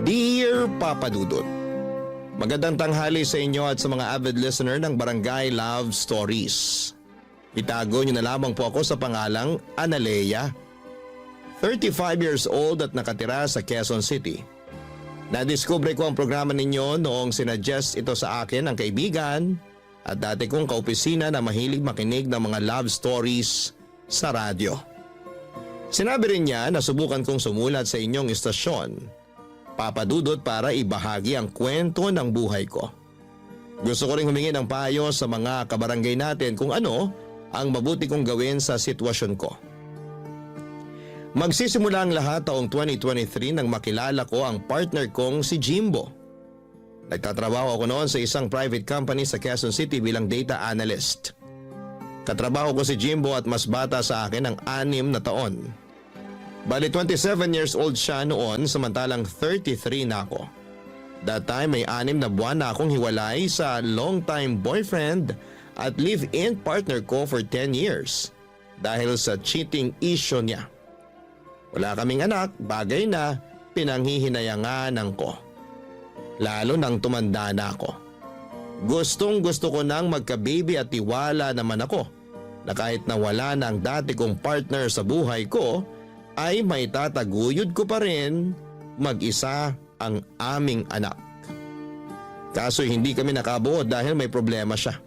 Dear Papa Dudut, magandang tanghali sa inyo at sa mga avid listener ng Barangay Love Stories. Itago niyo na lamang po ako sa pangalang Analea. 35 years old at nakatira sa Quezon City. Nadiskubre ko ang programa ninyo noong sinuggest ito sa akin ng kaibigan at dati kong kaopisina na mahilig makinig ng mga love stories sa radyo. Sinabi rin niya na subukan kong sumulat sa inyong istasyon, Papa Dudut, para ibahagi ang kwento ng buhay ko. Gusto ko rin humingi ng payo sa mga kabarangay natin kung ano ang mabuti kong gawin sa sitwasyon ko. Magsisimula ang lahat taong 2023 nang makilala ko ang partner kong si Jimbo. Nagtatrabaho ako noon sa isang private company sa Quezon City bilang data analyst. Katrabaho ko si Jimbo at mas bata sa akin ng 6 na taon. Bali 27 years old siya noon samantalang 33 na ako. That time may 6 na buwan na akong hiwalay sa long-time boyfriend at live-in partner ko for 10 years dahil sa cheating issue niya. Wala kaming anak, bagay na pinanghihinayangan ko. Lalo nang tumanda na ako. Gustong gusto ko nang magka-baby at tiwala naman ako na kahit nawala na ang dati kong partner sa buhay ko ay may tataguyod ko pa rin mag-isa ang aming anak. Kaso hindi kami nakabuo dahil may problema siya.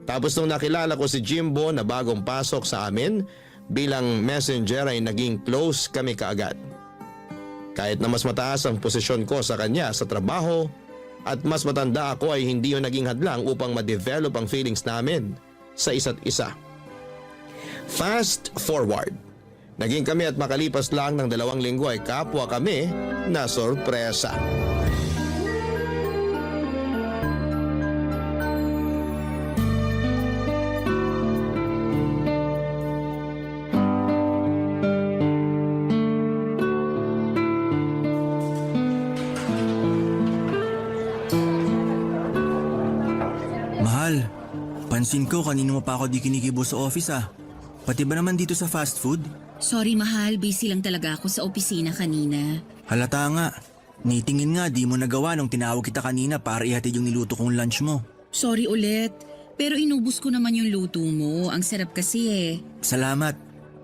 Tapos nung nakilala ko si Jimbo na bagong pasok sa amin, bilang messenger ay naging close kami kaagad. Kahit na mas mataas ang posisyon ko sa kanya sa trabaho at mas matanda ako ay hindi yun naging hadlang upang ma-develop ang feelings namin sa isa't isa. Fast forward. Naging kami at makalipas lang ng 2 linggo ay kapwa kami na sorpresa. Pansin ko kanino mo pa ako di kinikibo sa office ah. Pati ba naman dito sa fast food? Sorry mahal, busy lang talaga ako sa opisina kanina. Halata nga. Nitingin nga di mo nagawa nung tinawag kita kanina para ihatid yung niluto kong lunch mo. Sorry ulit, pero inubos ko naman yung luto mo. Ang sarap kasi eh. Salamat.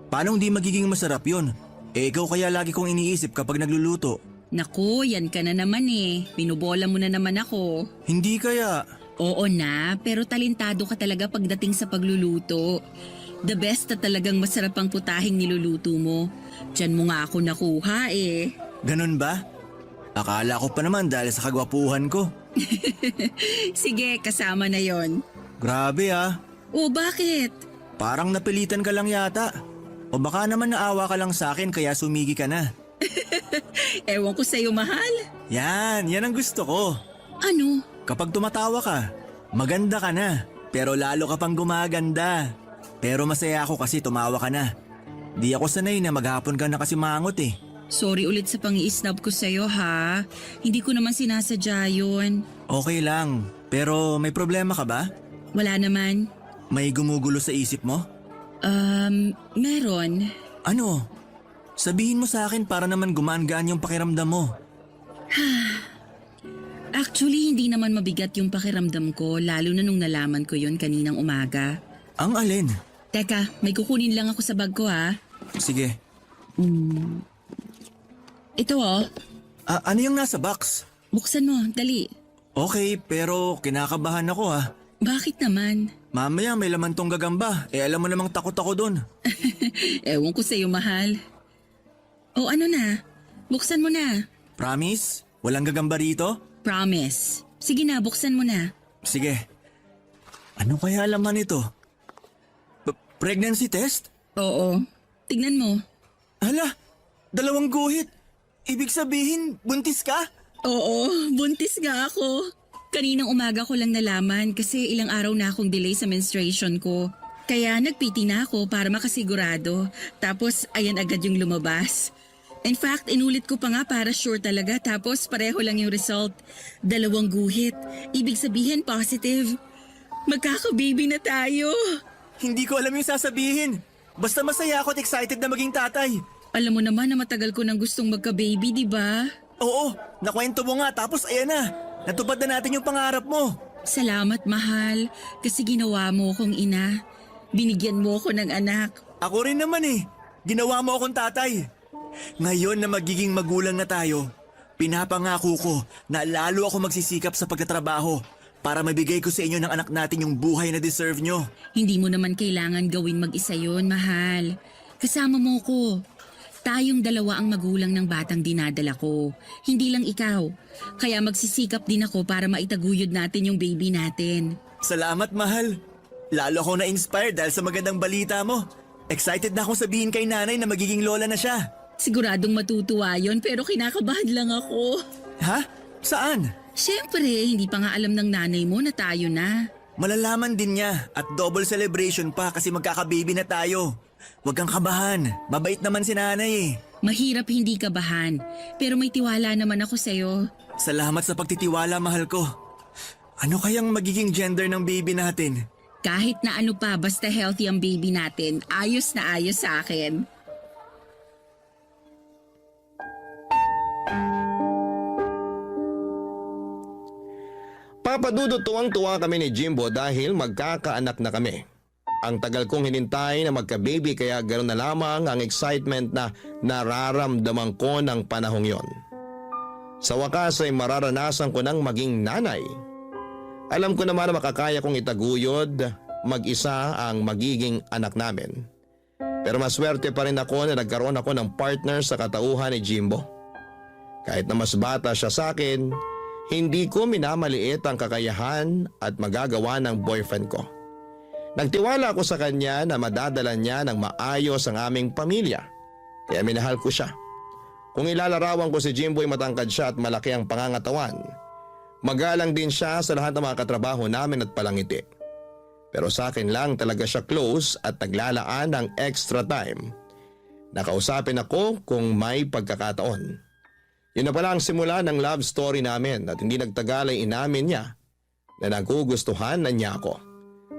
Paano hindi magiging masarap yun? Ikaw kaya lagi kong iniisip kapag nagluluto. Naku, yan ka na naman eh. Pinubola mo na naman ako. Hindi kaya. Oo na, pero talentado ka talaga pagdating sa pagluluto. The best na talagang masarap ang putahing niluluto mo. Diyan mo nga ako nakuha eh. Ganun ba? Akala ko pa naman dahil sa kagwapuhan ko. Sige, kasama na yon. Grabe ah. O bakit? Parang napilitan ka lang yata. O baka naman naawa ka lang sa akin kaya sumigi ka na. Ewan ko sa'yo mahal. Yan ang gusto ko. Ano? Kapag tumatawa ka, maganda ka na, pero lalo ka pang gumaganda. Pero masaya ako kasi tumawa ka na. Di ako sanay na maghapon ka na kasi mangot eh. Sorry ulit sa pang-i-snub ko sa'yo ha. Hindi ko naman sinasadya yun. Okay lang, pero may problema ka ba? Wala naman. May gumugulo sa isip mo? Meron. Ano? Sabihin mo sa akin para naman gumaan-gaan yung pakiramdam mo. Actually, hindi naman mabigat yung pakiramdam ko, lalo na nung nalaman ko yun kaninang umaga. Ang alin? Teka, may kukunin lang ako sa bag ko ha. Sige. Ito oh. Ano yung nasa box? Buksan mo, dali. Okay, pero kinakabahan ako ha. Bakit naman? Mamaya may laman tong gagamba, alam mo namang takot ako dun. Ewan ko sa'yo, mahal. O ano na? Buksan mo na. Promise? Walang gagamba rito? Promise. Sige na, buksan mo na. Sige. Ano kaya laman ito? Pregnancy test? Oo. Tignan mo. Hala, 2 guhit. Ibig sabihin, buntis ka? Oo, buntis nga ako. Kaninang umaga ko lang nalaman kasi ilang araw na akong delay sa menstruation ko. Kaya nag-PT na ako para makasigurado. Tapos ayan agad yung lumabas. In fact, inulit ko pa nga para sure talaga tapos pareho lang yung result. 2 guhit. Ibig sabihin positive. Magkaka-baby na tayo. Hindi ko alam yung sasabihin. Basta masaya ako at excited na maging tatay. Alam mo naman na matagal ko nang gustong magka-baby, di ba? Oo, nakwento mo nga tapos ayan na. Natupad na natin yung pangarap mo. Salamat, mahal, kasi ginawa mo akong ina. Binigyan mo ako ng anak. Ako rin naman eh. Ginawa mo akong tatay. Ngayon na magiging magulang na tayo, pinapangako ko na lalo ako magsisikap sa pagtatrabaho para mabigay ko sa inyo ng anak natin yung buhay na deserve nyo. Hindi mo naman kailangan gawin mag-isa yun, mahal. Kasama mo ko. Tayong dalawa ang magulang ng batang dinadala ko. Hindi lang ikaw. Kaya magsisikap din ako para maitaguyod natin yung baby natin. Salamat, mahal. Lalo ako na-inspired dahil sa magandang balita mo. Excited na akong sabihin kay nanay na magiging lola na siya. Siguradong matutuwa yon pero kinakabahan lang ako. Ha? Saan? Siyempre, hindi pa nga alam ng nanay mo na tayo na. Malalaman din niya at double celebration pa kasi magkakababy na tayo. Huwag kang kabahan. Mabait naman si nanay eh. Mahirap hindi kabahan, pero may tiwala naman ako sa'yo. Salamat sa pagtitiwala, mahal ko. Ano kayang magiging gender ng baby natin? Kahit na ano pa, basta healthy ang baby natin, ayos na ayos sa akin. Papadudot tuwang-tuwa kami ni Jimbo dahil magkakaanak na kami. Ang tagal kong hinintay na magka-baby kaya ganoon na lamang ang excitement na nararamdaman ko ng panahong yon. Sa wakas ay mararanasan ko ng maging nanay. Alam ko naman na makakaya kong itaguyod mag-isa ang magiging anak namin. Pero maswerte pa rin ako na nagkaroon ako ng partner sa katauhan ni Jimbo. Kahit na mas bata siya sa akin, hindi ko minamaliit ang kakayahan at magagawa ng boyfriend ko. Nagtiwala ako sa kanya na madadala niya ng maayos ang aming pamilya, kaya minahal ko siya. Kung ilalarawan ko si Jimbo ay matangkad siya at malaki ang pangangatawan, magalang din siya sa lahat ng mga katrabaho namin at palangiti. Pero sa akin lang talaga siya close at naglalaan ng extra time. Nakausapin ako kung may pagkakataon. Yun na pala ang simula ng love story namin at hindi nagtagal ay inamin niya na nagugustuhan na niya ako.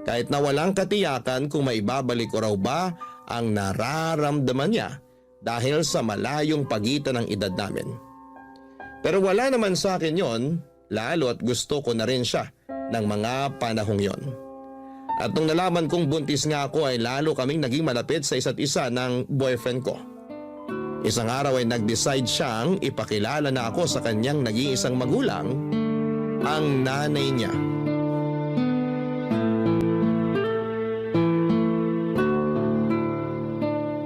Kahit na walang katiyakan kung maibabalik ko raw ba ang nararamdaman niya dahil sa malayong pagitan ng edad namin. Pero wala naman sa akin yon, lalo at gusto ko na rin siya ng mga panahong yon. At nung nalaman kong buntis nga ako ay lalo kaming naging malapit sa isa't isa ng boyfriend ko. Isang araw ay nag-decide siyang ipakilala na ako sa kanyang nag-iisang magulang, ang nanay niya.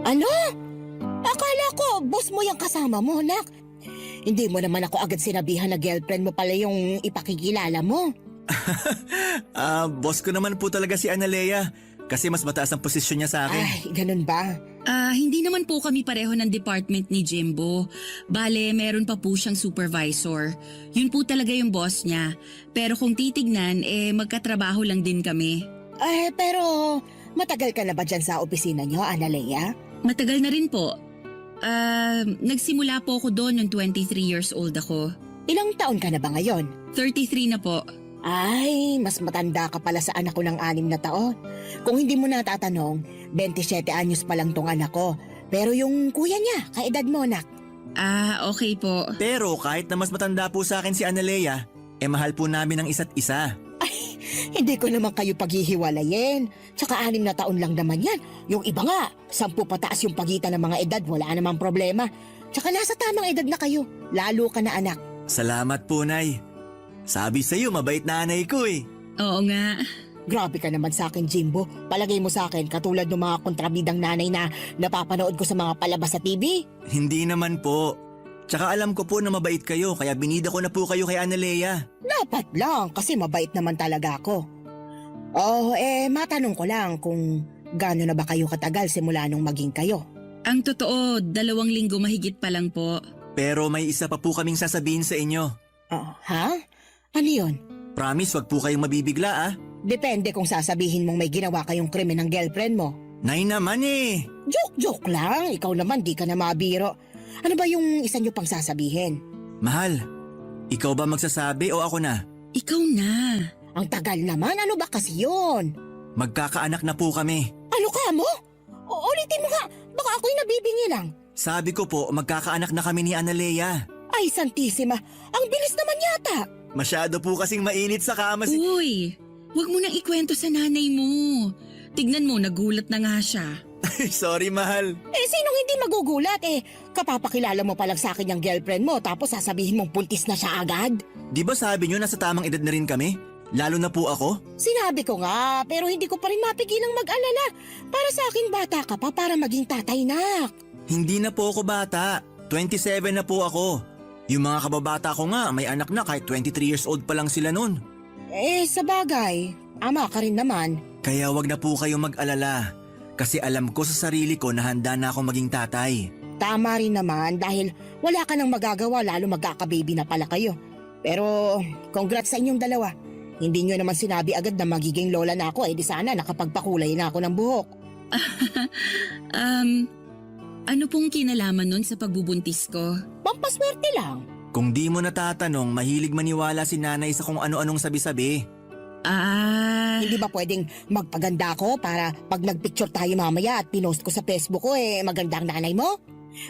Ano? Akala ko, boss mo yung kasama mo, nak. Hindi mo naman ako agad sinabihan na girlfriend mo pala yung ipakikilala mo. Boss ko naman po talaga si Analea kasi mas mataas ang posisyon niya sa akin. Ay, ganun ba? Hindi naman po kami pareho ng department ni Jimbo. Bale, meron pa po siyang supervisor. Yun po talaga yung boss niya. Pero kung titignan, magkatrabaho lang din kami. Pero matagal ka na ba dyan sa opisina niyo, Analea? Matagal na rin po. Nagsimula po ako doon nung 23 years old ako. Ilang taon ka na ba ngayon? 33 na po. Ay, mas matanda ka pala sa anak ko ng 6 na taon. Kung hindi mo natatanong, 27 anyos pa lang tong anak ko. Pero yung kuya niya, kaedad mo, nak. Okay po. Pero kahit na mas matanda po sa akin si Analea, mahal po namin ang isa't isa. Hindi ko naman kayo paghihiwalayin. Tsaka 6 na taon lang naman yan. Yung iba nga, 10 pataas yung pagitan ng mga edad, wala namang problema. Tsaka nasa tamang edad na kayo, lalo ka na anak. Salamat po, Nay. Sabi sa'yo, mabait nanay ko eh. Oo nga. Grabe ka naman sa akin, Jimbo. Palagay mo sa akin, katulad ng mga kontrabidang nanay na napapanood ko sa mga palabas sa TV. Hindi naman po. Tsaka alam ko po na mabait kayo kaya binida ko na po kayo kay Analea. Dapat lang, kasi mabait naman talaga ako. Matanong ko lang kung gaano na ba kayo katagal simula nung maging kayo? Ang totoo, 2 linggo mahigit pa lang po. Pero may isa pa po kaming sasabihin sa inyo. Ha? Ano yun? Promise, wag po kayong mabibigla ah. Depende kung sasabihin mong may ginawa kayong krimen ng girlfriend mo. Nay naman eh. Joke lang, ikaw naman di ka na mabiro. Ano ba yung isa nyo pang sasabihin? Mahal, ikaw ba magsasabi o ako na? Ikaw na. Ang tagal naman, ano ba kasi yun? Magkakaanak na po kami. Ano ka mo? Ulitin mo nga, baka ako'y nabibingi lang. Sabi ko po, magkakaanak na kami ni Analea. Ay, Santisima, ang bilis naman yata. Masyado po kasing mainit sa kama si... Uy, wag mo nang ikwento sa nanay mo. Tignan mo, nagulat na nga siya. Sorry, mahal. Sinong hindi magugulat kapapakilala mo pa lang sa akin yung girlfriend mo tapos sasabihin mong buntis na siya agad? Di ba sabi nyo nasa tamang edad na rin kami? Lalo na po ako? Sinabi ko nga, pero hindi ko pa rin mapigilang mag-alala. Para sa akin bata ka pa para maging tatay, nak. Hindi na po ako bata. 27 na po ako. Yung mga kababata ko nga, may anak na kahit 23 years old pa lang sila nun. Sa bagay, ama ka rin naman. Kaya wag na po kayong mag-alala. Kasi alam ko sa sarili ko na handa na akong maging tatay. Tama rin naman dahil wala ka nang magagawa lalo magkakababy na pala kayo. Pero congrats sa inyong dalawa. Hindi nyo naman sinabi agad na magiging lola na ako di sana nakapagpakulay na ako ng buhok. Ano pong kinalaman nun sa pagbubuntis ko? Pampaswerte lang. Kung di mo natatanong, mahilig maniwala si nanay sa kung ano-anong sabi-sabi. Hindi ba pwedeng magpaganda ako para pag nagpicture tayo mamaya at pinost ko sa Facebook ko maganda ang nanay mo?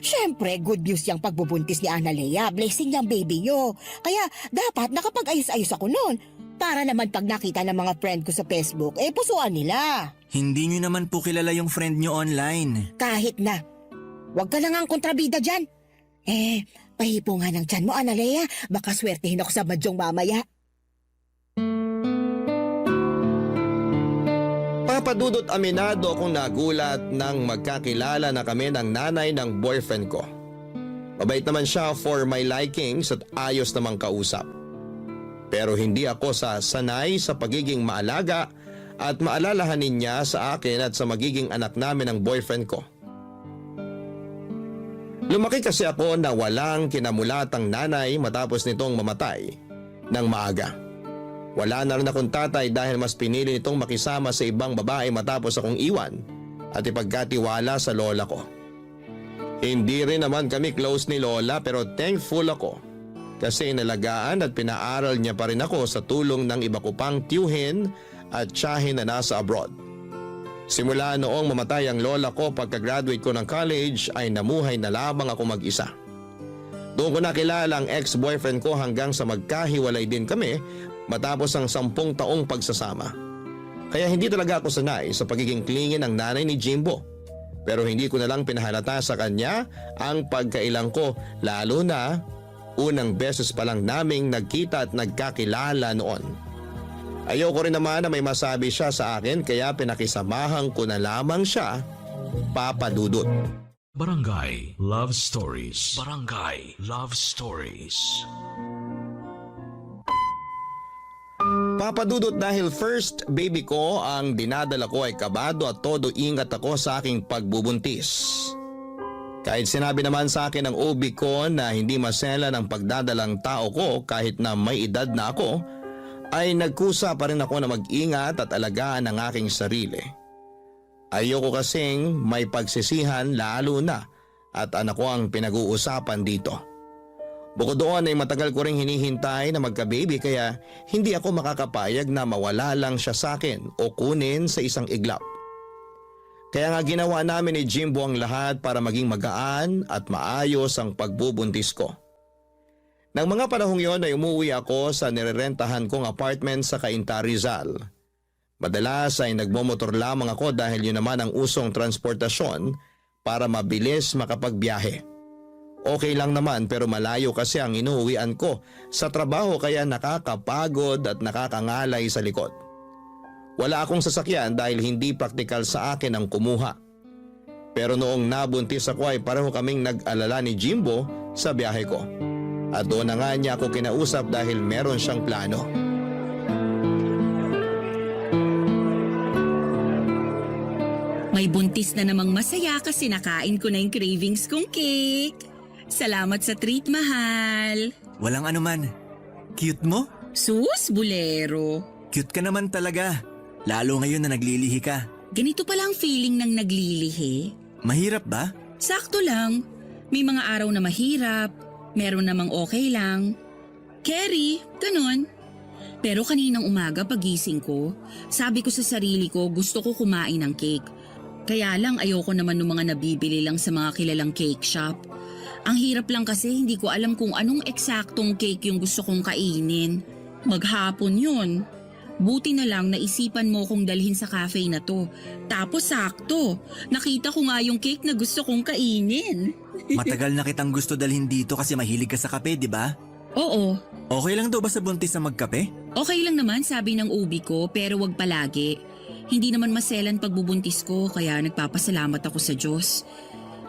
Siyempre, good news yung pagbubuntis ni Analea. Blessing yung baby nyo. Kaya dapat nakapag-ayos-ayos ako noon. Para naman pag nakita ng mga friend ko sa Facebook, pusuan nila. Hindi nyo naman po kilala yung friend nyo online. Kahit na. Huwag ka na nga ang kontrabida dyan. Pahipo nga ng tiyan mo, Analea. Baka swertehin ako sa badyong mamaya. Papadudot aminado akong nagulat nang magkakilala na kami ng nanay ng boyfriend ko. Mabait naman siya for my likings at ayos namang kausap. Pero hindi ako sanay sa pagiging maalaga at maalalahanin niya sa akin at sa magiging anak namin ng boyfriend ko. Lumaki kasi ako na walang kinamulatang nanay matapos nitong mamatay ng maaga. Wala na rin akong tatay dahil mas pinili nitong makisama sa ibang babae matapos akong iwan at ipagkatiwala sa lola ko. Hindi rin naman kami close ni lola pero thankful ako kasi inalagaan at pinaaral niya pa rin ako sa tulong ng iba ko pang tiyuhin at tiyahin na nasa abroad. Simula noong mamatay ang lola ko pagka-graduate ko ng college ay namuhay na lamang ako mag-isa. Doon ko nakilala ang ex-boyfriend ko hanggang sa magkahiwalay din kami matapos ang 10 taong pagsasama. Kaya hindi talaga ako sanay sa pagiging clingy ng nanay ni Jimbo. Pero hindi ko na lang pinahalata sa kanya ang pagkailang ko lalo na unang beses pa lang naming nagkita at nagkakilala noon. Ayoko rin naman na may masabi siya sa akin kaya pinakisamahan ko na lamang siya, Papa Dudut. Barangay Love Stories. Barangay Love Stories. Papa Dudut, dahil first baby ko ang dinadala ko ay kabado at todo ingat ako sa aking pagbubuntis. Kahit sinabi naman sa akin ng OB ko na hindi masela ng pagdadalang tao ko kahit na may edad na ako, ay nagkusa pa rin ako na mag-ingat at alagaan ang aking sarili. Ayoko kasing may pagsisihan lalo na at anak ko ang pinag-uusapan dito. Bukod doon ay matagal ko ring hinihintay na magka-baby kaya hindi ako makakapayag na mawala lang siya sa akin o kunin sa isang iglap. Kaya nga ginawa namin ni Jimbo ang lahat para maging magaan at maayos ang pagbubuntis ko. Nang mga panahong yon ay umuwi ako sa nirerentahan kong apartment sa Cainta, Rizal. Madalas ay nagmomotor lamang ako dahil yun naman ang usong transportasyon para mabilis makapagbiyahe. Okay lang naman pero malayo kasi ang inuuwian ko sa trabaho kaya nakakapagod at nakakangalay sa likod. Wala akong sasakyan dahil hindi praktikal sa akin ang kumuha. Pero noong nabuntis ako ay pareho kaming nag-alala ni Jimbo sa biyahe ko. At doon na nga niya ako kinausap dahil meron siyang plano. May buntis na namang masaya kasi nakain ko na yung cravings kong cake. Salamat sa treat, mahal. Walang anuman. Cute mo? Sus, bulero. Cute ka naman talaga. Lalo ngayon na naglilihi ka. Ganito pala ang feeling ng naglilihi. Mahirap ba? Sakto lang. May mga araw na mahirap, meron namang okay lang. Carry, ganun. Pero kaninang umaga pagising ko, sabi ko sa sarili ko gusto ko kumain ng cake. Kaya lang ayoko naman ng mga nabibili lang sa mga kilalang cake shop. Ang hirap lang kasi hindi ko alam kung anong eksaktong cake yung gusto kong kainin. Maghapon yun. Buti na lang naisipan mo kong dalhin sa cafe na to. Tapos sakto, nakita ko nga yung cake na gusto kong kainin. Matagal na kitang gusto dalhin dito kasi mahilig ka sa kape, di ba? Oo, Okay lang daw ba sa buntis na magkape? okay lang naman sabi ng ubi ko pero wag palagi. Hindi naman maselan pagbubuntis ko kaya nagpapasalamat ako sa Diyos.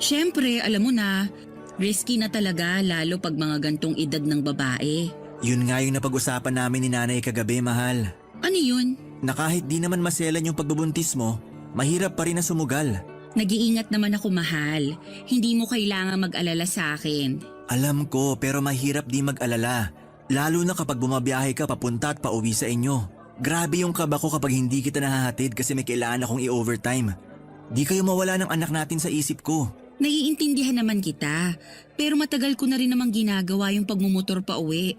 Siyempre, alam mo na, risky na talaga lalo pag mga gantong edad ng babae. Yun nga yung napag-usapan namin ni nanay kagabi, mahal. Ano yun? Na kahit di naman maselan yung pagbubuntis mo, mahirap pa rin na sumugal. Nag-iingat naman ako mahal. Hindi mo kailangan mag-alala sa akin. Alam ko pero mahirap di mag-alala. Lalo na kapag bumabiyahe ka papunta at pauwi sa inyo. Grabe yung kaba ko kapag hindi kita nahahatid kasi may kailangan akong i-overtime. Di kayo mawala ng anak natin sa isip ko. Naiintindihan naman kita. Pero matagal ko na rin namang ginagawa yung pagmumotor pa uwi.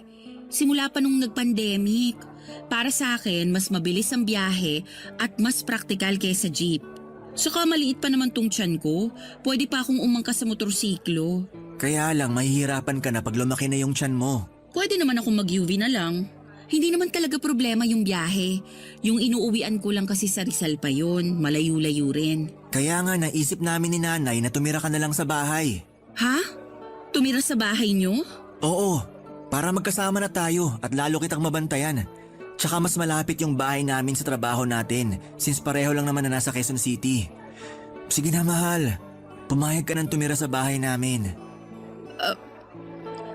Simula pa nung nag-pandemic. Para sa akin, mas mabilis ang biyahe at mas praktikal kaysa jeep. Saka maliit pa naman tong tiyan ko. Pwede pa akong umangkas sa motorsiklo. Kaya lang mahihirapan ka na pag lumaki na yung tiyan mo. Pwede naman akong mag-UV na lang. Hindi naman talaga problema yung biyahe. Yung inuuwian ko lang kasi sa Rizal pa yun. Malayo-layo rin. Kaya nga naisip namin ni nanay na tumira ka na lang sa bahay. Ha? Tumira sa bahay nyo? Oo, para magkasama na tayo at lalo kitang mabantayan. Tsaka mas malapit yung bahay namin sa trabaho natin since pareho lang naman na nasa Quezon City. Sige na mahal, pumayag ka nang tumira sa bahay namin.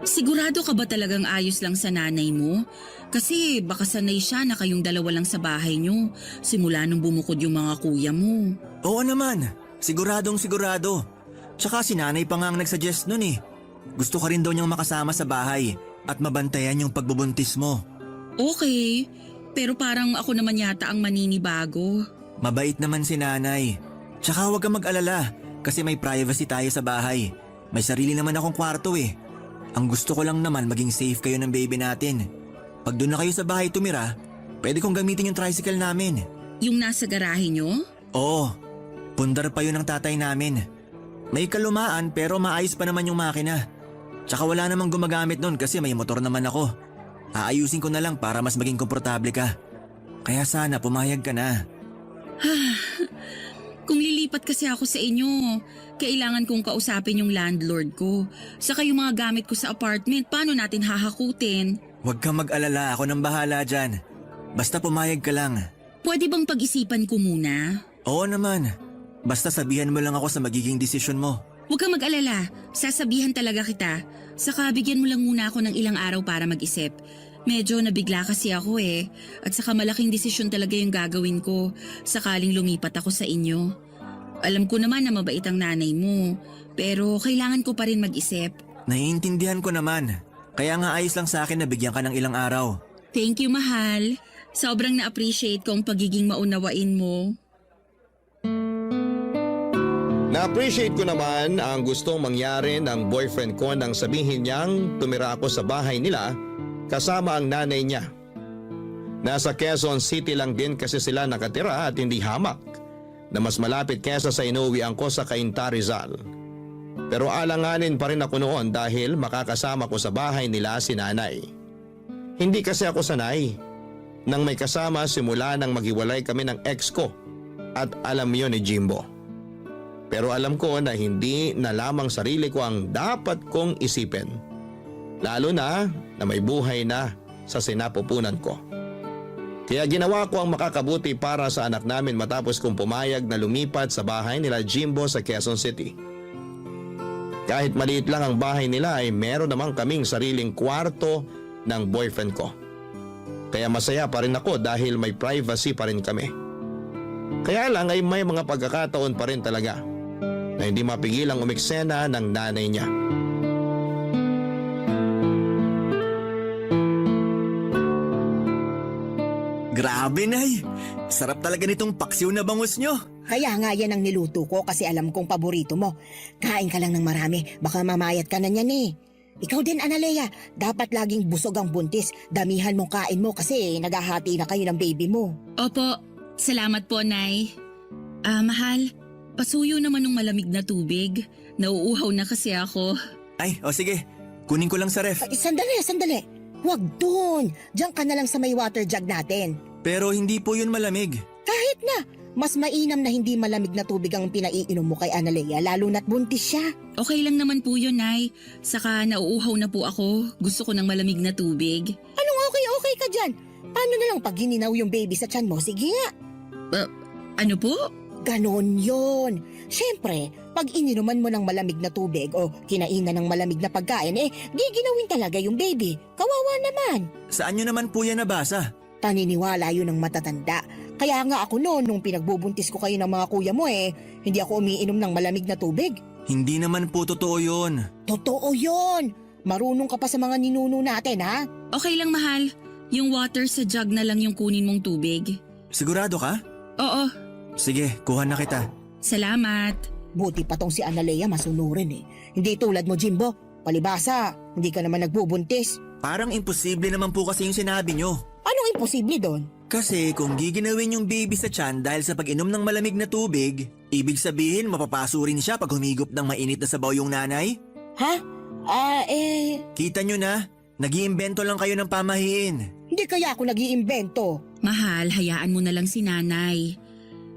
Sigurado ka ba talagang ayos lang sa nanay mo? Kasi baka sanay siya na kayong dalawa lang sa bahay nyo simula nung bumukod yung mga kuya mo. Oo naman, siguradong sigurado. Tsaka si nanay pa nga ang nagsuggest nun eh. Gusto ka rin daw niyang makasama sa bahay at mabantayan yung pagbubuntis mo. Okay, pero parang ako naman yata ang maninibago. Mabait naman si nanay. Tsaka huwag kang mag-alala kasi may privacy tayo sa bahay. May sarili naman akong kwarto eh. Ang gusto ko lang naman maging safe kayo ng baby natin. Pag doon na kayo sa bahay tumira, pwede kong gamitin yung tricycle namin. Yung nasa garahe nyo? Oo, pundar pa yun ng tatay namin. May kalumaan pero maayos pa naman yung makina. Tsaka wala namang gumagamit nun kasi may motor naman ako. Aayusin ko na lang para mas maging komportable ka. Kaya sana pumayag ka na. Kung lilipat kasi ako sa inyo, kailangan kong kausapin yung landlord ko. Saka yung mga gamit ko sa apartment, paano natin hahakutin? Huwag kang mag-alala, ako nang bahala dyan. Basta pumayag ka lang. Pwede bang pag-isipan ko muna? Oo naman. Basta sabihan mo lang ako sa magiging desisyon mo. Huwag kang mag-alala, sasabihan talaga kita. Saka bigyan mo lang muna ako ng ilang araw para mag-isip. Medyo nabigla kasi ako eh. At saka malaking desisyon talaga yung gagawin ko sakaling lumipat ako sa inyo. Alam ko naman na mabait ang nanay mo, pero kailangan ko pa rin mag-isip. Naiintindihan ko naman. Kaya nga ayos lang sa akin na bigyan ka ng ilang araw. Thank you, mahal. Sobrang na-appreciate ko ang pagiging maunawain mo. Na-appreciate ko naman ang gustong mangyari ng boyfriend ko nang sabihin niyang tumira ako sa bahay nila kasama ang nanay niya. Nasa Quezon City lang din kasi sila nakatira at hindi hamak na mas malapit kesa sa inuwian ko sa Cainta, Rizal. Pero alanganin pa rin ako noon dahil makakasama ko sa bahay nila si nanay. Hindi kasi ako sanay nang may kasama simula nang maghiwalay kami ng ex ko at alam yun ni Jimbo. Pero alam ko na hindi na lamang sarili ko ang dapat kong isipin. Lalo na may buhay na sa sinapupunan ko. Kaya ginawa ko ang makakabuti para sa anak namin matapos kong pumayag na lumipat sa bahay nila Jimbo sa Quezon City. Kahit maliit lang ang bahay nila ay meron namang kaming sariling kwarto ng boyfriend ko. Kaya masaya pa rin ako dahil may privacy pa rin kami. Kaya lang ay may mga pagkakataon pa rin talaga na hindi mapigilang umiksena ng nanay niya. Grabe, Nay! Sarap talaga nitong paksiw na bangus nyo. Kaya nga yan ang niluto ko kasi alam kong paborito mo. Kain ka lang ng marami, baka mamayat ka na niyan eh. Ikaw din, Analea, dapat laging busog ang buntis. Damihan mong kain mo kasi naghahati na kayo ng baby mo. Opo, salamat po, Nay. Mahal, pasuyo naman ng malamig na tubig. Nauuhaw na kasi ako. Ay, o sige. Kunin ko lang sa ref. Sandali. Huwag dun. Diyan ka na lang sa may water jug natin. Pero hindi po yun malamig. Kahit na, mas mainam na hindi malamig na tubig ang pinaiinom mo kay Analea, lalo na't buntis siya. Okay lang naman po yun, Nay. Saka nauuhaw na po ako. Gusto ko ng malamig na tubig. Anong okay ka dyan? Paano na lang pag gininaw yung baby sa tiyan mo? Sige nga. Ano po? Ganon yon. Siyempre, pag ininuman mo ng malamig na tubig o kinainan ng malamig na pagkain, giginawin talaga yung baby. Kawawa naman. Saan nyo naman po yan nabasa? Paniniwala yun ng matatanda. Kaya nga ako noon, nung pinagbubuntis ko kayo ng mga kuya mo hindi ako umiinom ng malamig na tubig. Hindi naman po totoo yun. Totoo yon. Marunong ka pa sa mga ninuno natin, ha? Okay lang, mahal. Yung water sa jug na lang yung kunin mong tubig. Sigurado ka? Oo, Sige, kuha na kita. salamat. Buti pa tong si Analea masunurin Hindi tulad mo, Jimbo. Palibasa, hindi ka naman nagbubuntis. Parang imposible naman po kasi yung sinabi nyo. Anong imposible doon? Kasi kung giginawin yung baby sa tiyan dahil sa pag-inom ng malamig na tubig, ibig sabihin mapapaso rin siya pag humigop ng mainit na sabaw yung nanay? Ha? Kita nyo na, nag-iimbento lang kayo ng pamahiin. Hindi kaya ako nag-iimbento. Mahal, hayaan mo na lang si nanay.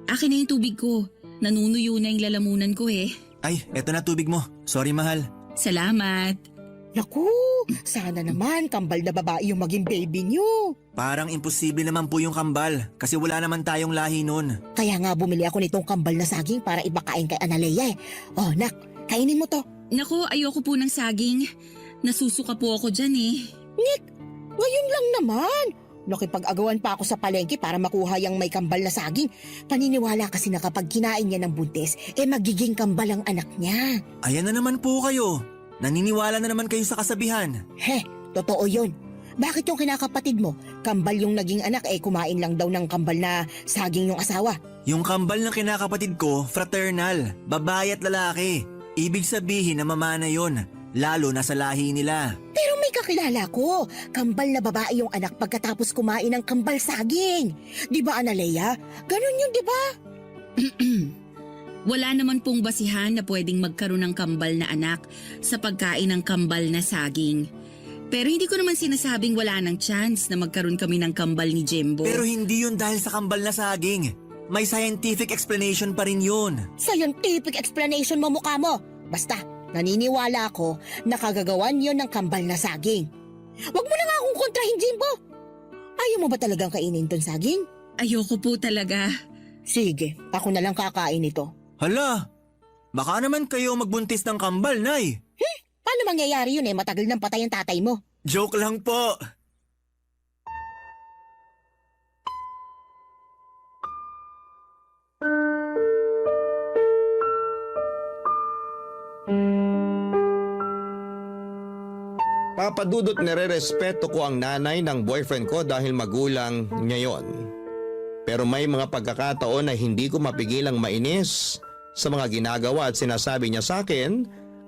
Akin na yung tubig ko. Nanunuyo na yung lalamunan ko Ay, eto na tubig mo. Sorry mahal. Salamat. Naku, sana naman kambal na babae yung maging baby niyo. Parang imposible naman po yung kambal kasi wala naman tayong lahi nun. Kaya nga bumili ako nitong kambal na saging para ibakain kay Analea Oh, nak, kainin mo to. Naku, ayoko po ng saging. Nasusuka po ako dyan Nick, ngayon lang naman. Nakipag-agawan pa ako sa palengke para makuha yung may kambal na saging. Paniniwala kasi na kapag kinain niya ng buntis, magiging kambal ang anak niya. Ayan na naman po kayo. Naniniwala na naman kayo sa kasabihan. Totoo yun. Bakit yung kinakapatid mo, kambal yung naging anak kumain lang daw ng kambal na saging yung asawa? Yung kambal ng kinakapatid ko, fraternal, babae at lalaki. Ibig sabihin na mamana yon, lalo na sa lahi nila. Pero may kakilala ko, kambal na babae yung anak pagkatapos kumain ng kambal saging. Di ba, Analea? Ganun yun, di ba? Wala naman pong basihan na pwedeng magkaroon ng kambal na anak sa pagkain ng kambal na saging. Pero hindi ko naman sinasabing wala ng chance na magkaroon kami ng kambal ni Jimbo. Pero hindi yun dahil sa kambal na saging. May scientific explanation pa rin yun. Scientific explanation mo mukha mo. Basta, naniniwala ako na kagagawan yon ng kambal na saging. Huwag mo na nga akong kontrahin, Jimbo. Ayaw mo ba talagang kainin ton saging? Ayoko po talaga. Sige, ako na lang kakain ito. Hala, baka naman kayo magbuntis ng kambal, Nay. Paano mangyayari yun matagal nang patay ang tatay mo? Joke lang po. Papadudot nire-respeto ko ang nanay ng boyfriend ko dahil magulang niya yon. Pero may mga pagkakataon na hindi ko mapigilang mainis sa mga ginagawa at sinasabi niya sa akin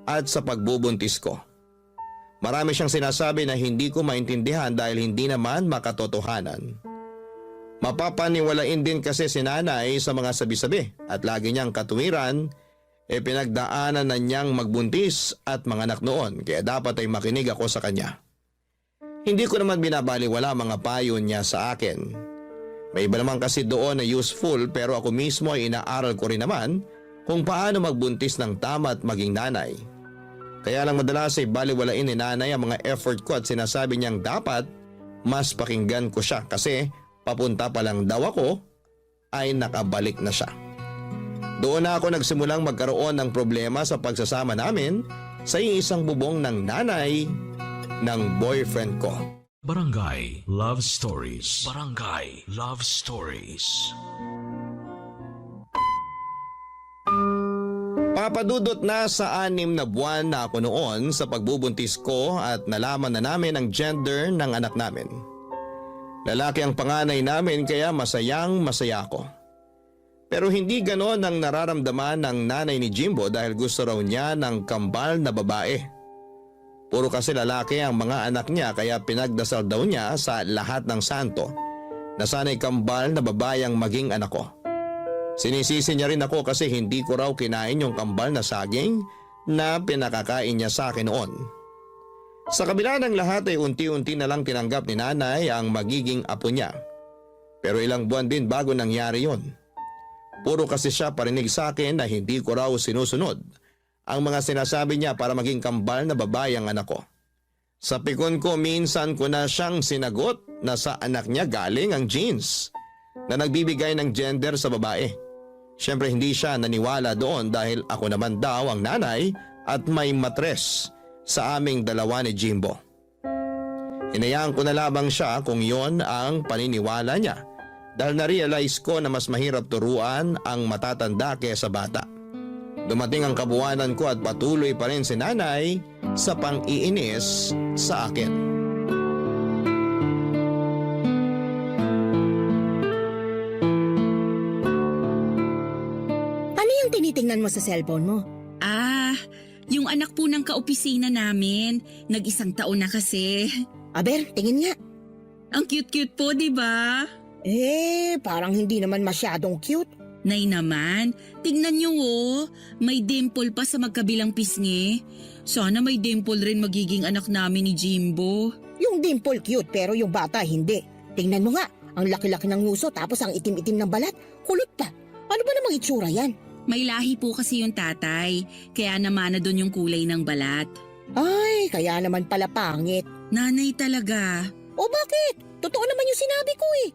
at sa pagbubuntis ko. Marami siyang sinasabi na hindi ko maintindihan dahil hindi naman makatotohanan. Mapapaniwalain din kasi si nanay sa mga sabi-sabi at lagi niyang katuwiran pinagdaanan na niyang magbuntis at manganak noon kaya dapat ay makinig ako sa kanya. Hindi ko naman binabaliwala mga payo niya sa akin. May iba naman kasi doon na useful pero ako mismo ay inaaral ko rin naman kung paano magbuntis ng tama at maging nanay. Kaya lang madalas ay baliwalain ni nanay ang mga effort ko at sinasabi niyang dapat mas pakinggan ko siya kasi papunta pa lang daw ako ay nakabalik na siya. Doon na ako nagsimulang magkaroon ng problema sa pagsasama namin sa isang bubong ng nanay ng boyfriend ko. Barangay Love Stories. Barangay Love Stories. Papadudot na sa 6 na buwan na ako noon sa pagbubuntis ko at nalaman na namin ang gender ng anak namin. Lalaki ang panganay namin kaya masayang masaya ako. Pero hindi ganon ang nararamdaman ng nanay ni Jimbo dahil gusto raw niya ng kambal na babae. Puro kasi lalaki ang mga anak niya kaya pinagdasal daw niya sa lahat ng santo na sana'y kambal na babae ang maging anak ko. Sinisisi niya rin ako kasi hindi ko raw kinain yung kambal na saging na pinakakain niya sa akin noon. Sa kabila ng lahat ay unti-unti na lang tinanggap ni nanay ang magiging apo niya. Pero ilang buwan din bago nangyari yon. Puro kasi siya parinig sa akin na hindi ko raw sinusunod ang mga sinasabi niya para maging kambal na babae ang anak ko. Sa pikon ko minsan ko na siyang sinagot na sa anak niya galing ang genes na nagbibigay ng gender sa babae. Siyempre hindi siya naniwala doon dahil ako naman daw ang nanay at may matres sa aming dalawa ni Jimbo. Hinayaan ko na lamang siya kung yon ang paniniwala niya dahil na-realize ko na mas mahirap turuan ang matatanda kaysa bata. Dumating ang kabuwanan ko at patuloy pa rin si nanay sa pang-iinis sa akin. Ano yung tinitingnan mo sa cellphone mo? Yung anak po ng kaopisina namin, nag-1 taon na kasi. Aber, tingin nga. Ang cute-cute po, di ba? Parang hindi naman masyadong cute. Nay naman, tignan niyo may dimple pa sa magkabilang pisngi. Sana may dimple rin magiging anak namin ni Jimbo. Yung dimple cute pero yung bata hindi. Tingnan mo nga, ang laki-laki ng nguso tapos ang itim-itim ng balat. Kulot pa. Ano ba namang itsura yan? May lahi po kasi yung tatay, kaya naman na doon yung kulay ng balat. Ay, kaya naman pala pangit. Nanay talaga. O bakit? Totoo naman yung sinabi ko eh.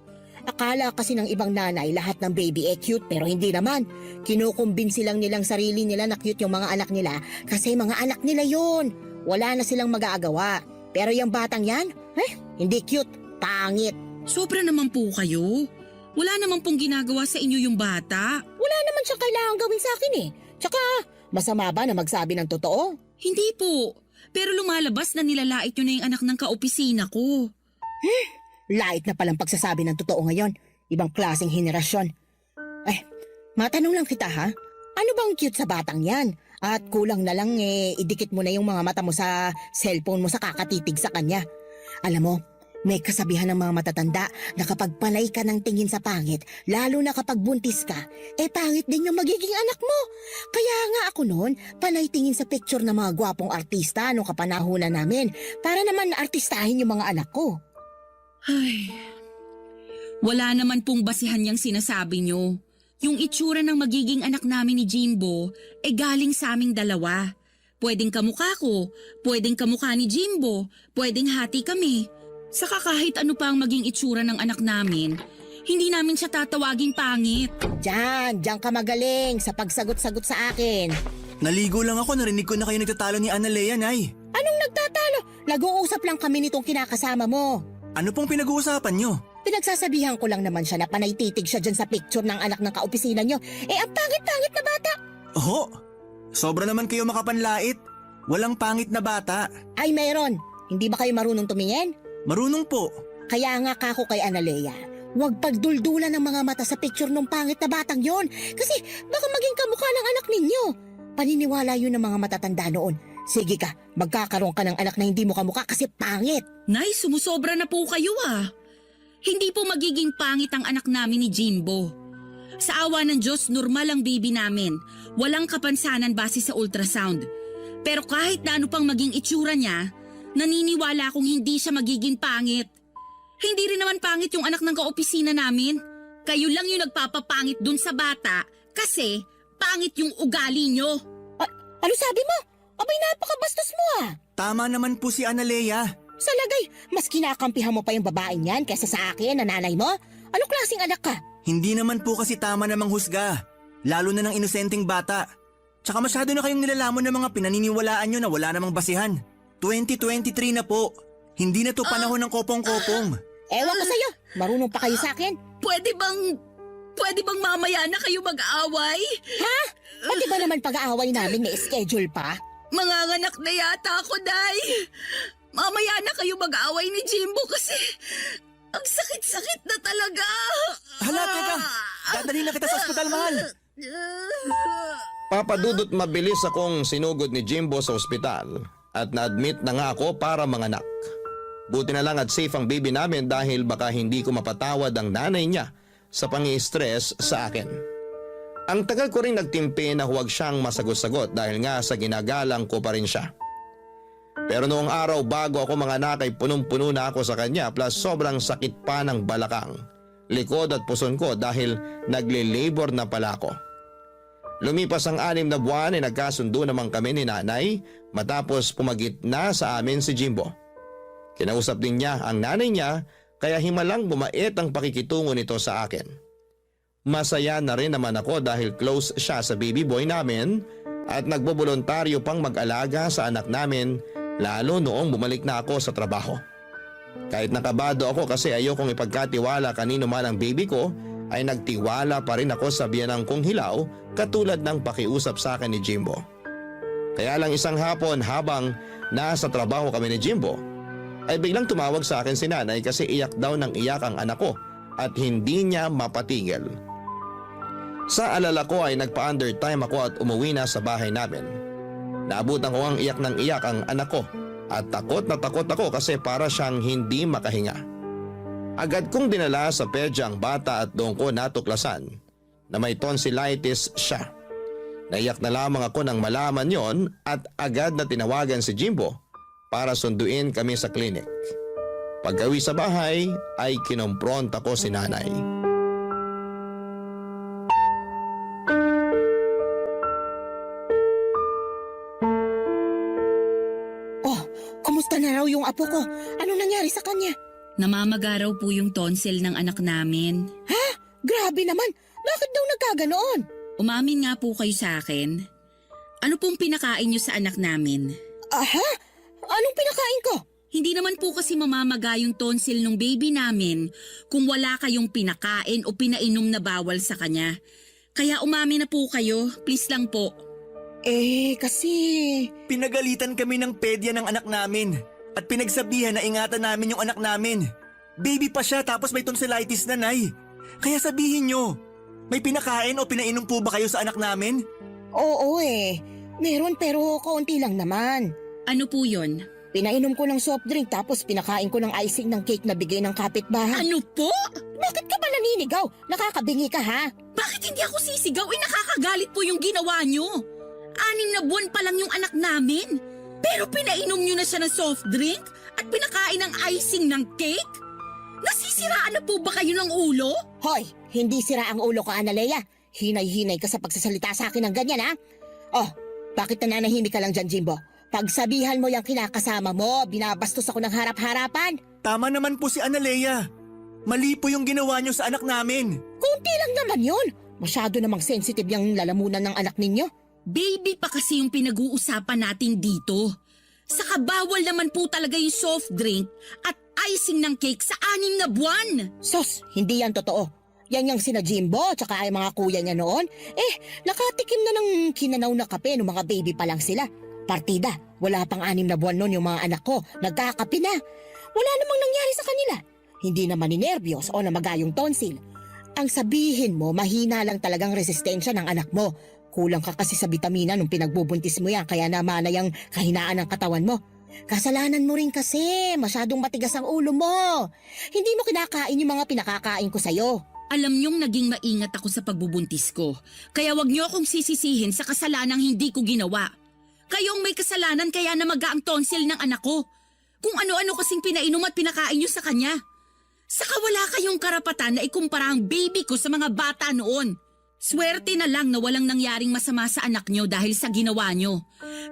Akala kasi ng ibang nanay lahat ng baby cute pero hindi naman. Kinukumbinsi lang nilang sarili nila na cute yung mga anak nila kasi mga anak nila yun. Wala na silang mag-aagawa. Pero yung batang yan, hindi cute, pangit. Sobra naman po kayo. Wala naman pong ginagawa sa inyo yung bata. Wala naman siya kailangan gawin sa akin eh. Tsaka, masama ba na magsabi ng totoo? Hindi po. Pero lumalabas na nilalait nyo na yung anak ng kaopisina ko. Lait na palang pagsasabi ng totoo ngayon. Ibang klaseng henerasyon. Matanong lang kita ha. Ano bang cute sa batang yan? At kulang na lang idikit mo na yung mga mata mo sa cellphone mo sa kakatitig sa kanya. Alam mo, may kasabihan ng mga matatanda na kapag panay ka ng tingin sa pangit, lalo na kapag buntis ka, pangit din yung magiging anak mo. Kaya nga ako noon, panay tingin sa picture ng mga gwapong artista noong kapanahunan namin para naman artistahin yung mga anak ko. Ay, wala naman pong basihan niyang sinasabi niyo. Yung itsura ng magiging anak namin ni Jimbo galing sa aming dalawa. Pwedeng kamukha ko, pwedeng kamukha ni Jimbo, pwedeng hati kami. Saka kahit ano pa ang maging itsura ng anak namin, hindi namin siya tatawaging pangit. Diyan ka magaling sa pagsagot-sagot sa akin. Naligo lang ako, narinig ko na kayo nagtatalo ni Analea, Nay. Anong nagtatalo? Nag-uusap lang kami nitong kinakasama mo. Ano pong pinag-uusapan nyo? Pinagsasabihan ko lang naman siya na panay titig siya dyan sa picture ng anak ng kaopisina nyo. Ang pangit-pangit na bata. Oho, sobra naman kayo makapanlait. Walang pangit na bata. Ay, mayroon. Hindi ba kayo marunong tumingin? Marunong po. Kaya nga kako kay Analea, huwag pagduldulan ng mga mata sa picture ng pangit na batang yon. Kasi baka maging kamukha ng anak ninyo. Paniniwala yun ng mga matatanda noon. Sige ka, magkakaroon ka ng anak na hindi mo kamukha kasi pangit. Nay, sumusobra na po kayo Hindi po magiging pangit ang anak namin ni Jimbo. Sa awa ng Diyos, normal ang baby namin. Walang kapansanan base sa ultrasound. Pero kahit na ano pang maging itsura niya, naniniwala akong hindi siya magiging pangit. Hindi rin naman pangit yung anak ng kaopisina namin. Kayo lang yung nagpapapangit dun sa bata kasi pangit yung ugali nyo. Ano sabi mo? Abay, napakabastos mo Tama naman po si Analea. Sa lagay, mas kinakampihan mo pa yung babaeng yan kaysa sa akin na nanay mo? Ano klaseng anak ka? Hindi naman po kasi tama namang husga. Lalo na ng inosenteng bata. Tsaka masyado na kayong nilalamon ng mga pinaniniwalaan nyo na wala namang basihan. 2023 na po. Hindi na to panahon ng kopong-kopong. Ewan ko sa'yo. Marunong pa kayo sa akin? Pwede bang mamaya na kayo mag-aaway? Ha? Pati ba naman pag-aaway namin may schedule pa? Manganganak na yata ako, Day. Mamaya na kayo mag-aaway ni Jimbo kasi ang sakit-sakit na talaga. Hala, teka. Dadali na kita sa ospital, mahal. Papadudot mabilis akong sinugod ni Jimbo sa ospital at na-admit na nga ako para manganak. Buti na lang at safe ang baby namin dahil baka hindi ko mapatawad ang nanay niya sa pang-i-stress sa akin. Ang tagal ko rin nagtimpi na huwag siyang masagot-sagot dahil nga sa ginagalang ko pa rin siya. Pero noong araw bago ako manganak ay punong-puno na ako sa kanya plus sobrang sakit pa ng balakang, likod at puson ko dahil nagle-labor na pala ako. Lumipas ang 6 na buwan ay nagkasundo naman kami ni nanay matapos pumagitna sa amin si Jimbo. Kinausap din niya ang nanay niya kaya himalang bumait ang pakikitungo nito sa akin. Masaya na rin naman ako dahil close siya sa baby boy namin at nagbobolontaryo pang mag-alaga sa anak namin lalo noong bumalik na ako sa trabaho. Kahit nakabado ako kasi ayokong ipagkatiwala kanino man ang baby ko, ay nagtiwala pa rin ako sa biyanang kong hilaw katulad ng pakiusap sa akin ni Jimbo. Kaya lang isang hapon habang nasa trabaho kami ni Jimbo, ay biglang tumawag sa akin si nanay kasi iyak daw ng iyak ang anak ko at hindi niya mapatigil. Sa alala ko ay nagpa-undertime ako at umuwi na sa bahay namin. Naabutan ko ang iyak ng iyak ang anak ko at takot na takot ako kasi para siyang hindi makahinga. Agad kong dinala sa pedya ang bata at doon ko natuklasan na may tonsillitis siya. Naiyak na lamang ako nang malaman yon at agad na tinawagan si Jimbo para sunduin kami sa klinik. Paggawi sa bahay ay kinompronta ko si nanay. Kumusta na raw yung apo ko? Anong nangyari sa kanya? Namamaga raw po yung tonsil ng anak namin. Ha? Grabe naman. Bakit daw nagkaganoon? Umamin nga po kayo sa akin. Ano pong pinakain niyo sa anak namin? Aha? Anong pinakain ko? Hindi naman po kasi mamamaga yung tonsil ng baby namin kung wala kayong pinakain o pinainom na bawal sa kanya. Kaya umamin na po kayo, please lang po. Kasi... Pinagalitan kami ng pedya ng anak namin at pinagsabihan na ingatan namin yung anak namin. Baby pa siya tapos may tonsillitis na, Nay. Kaya sabihin nyo, may pinakain o pinainom po ba kayo sa anak namin? Oo meron pero kaunti lang naman. Ano po yun? Pinainom ko ng soft drink tapos pinakain ko ng icing ng cake na bigay ng kapitbahay. Ano po? Bakit ka ba naninigaw? Nakakabingi ka ha? Bakit hindi ako sisigaw? Nakakagalit po yung ginawa nyo. 6 na buwan pa lang yung anak namin. Pero pinainom nyo na siya ng soft drink at pinakain ng icing ng cake? Nasisiraan na po ba kayo ng ulo? Hoy, hindi sira ang ulo ko, Analea. Hinay-hinay ka sa pagsasalita sa akin ng ganyan ha? Oh, bakit nananahimik ka lang dyan, Jimbo? Pagsabihan mo yung kinakasama mo, binabastos ako ng harap-harapan. Tama naman po si Analea. Mali po yung ginawa nyo sa anak namin. Kunti lang naman yun. Masyado namang sensitive yung lalamunan ng anak ninyo. Baby pa kasi yung pinag-uusapan natin dito. Saka bawal naman po talaga yung soft drink at icing ng cake sa 6 na buwan. Sos, hindi yan totoo. Yan yung sina Jimbo tsaka ay mga kuya niya noon. Nakatikim na ng kinanaw na kape ng mga baby pa lang sila. Partida, wala pang 6 na buwan noon yung mga anak ko. Nagkakape na. Wala namang nangyari sa kanila. Hindi naman ninervyos o namaga yung tonsil. Ang sabihin mo, mahina lang talagang resistensya ng anak mo. Kulang ka kasi sa bitamina nung pinagbubuntis mo yan kaya namana yung kahinaan ng katawan mo. Kasalanan mo rin kasi, masyadong matigas ang ulo mo. Hindi mo kinakain yung mga pinakakain ko sa'yo. Alam niyong naging maingat ako sa pagbubuntis ko. Kaya wag niyo akong sisisihin sa kasalanang hindi ko ginawa. Kayong may kasalanan kaya namaga ang tonsil ng anak ko. Kung ano-ano kasing pinainom at pinakain niyo sa kanya. Saka wala kayong karapatan na ikumpara ang baby ko sa mga bata noon. Swerte na lang na walang nangyaring masama sa anak niyo dahil sa ginawa niyo.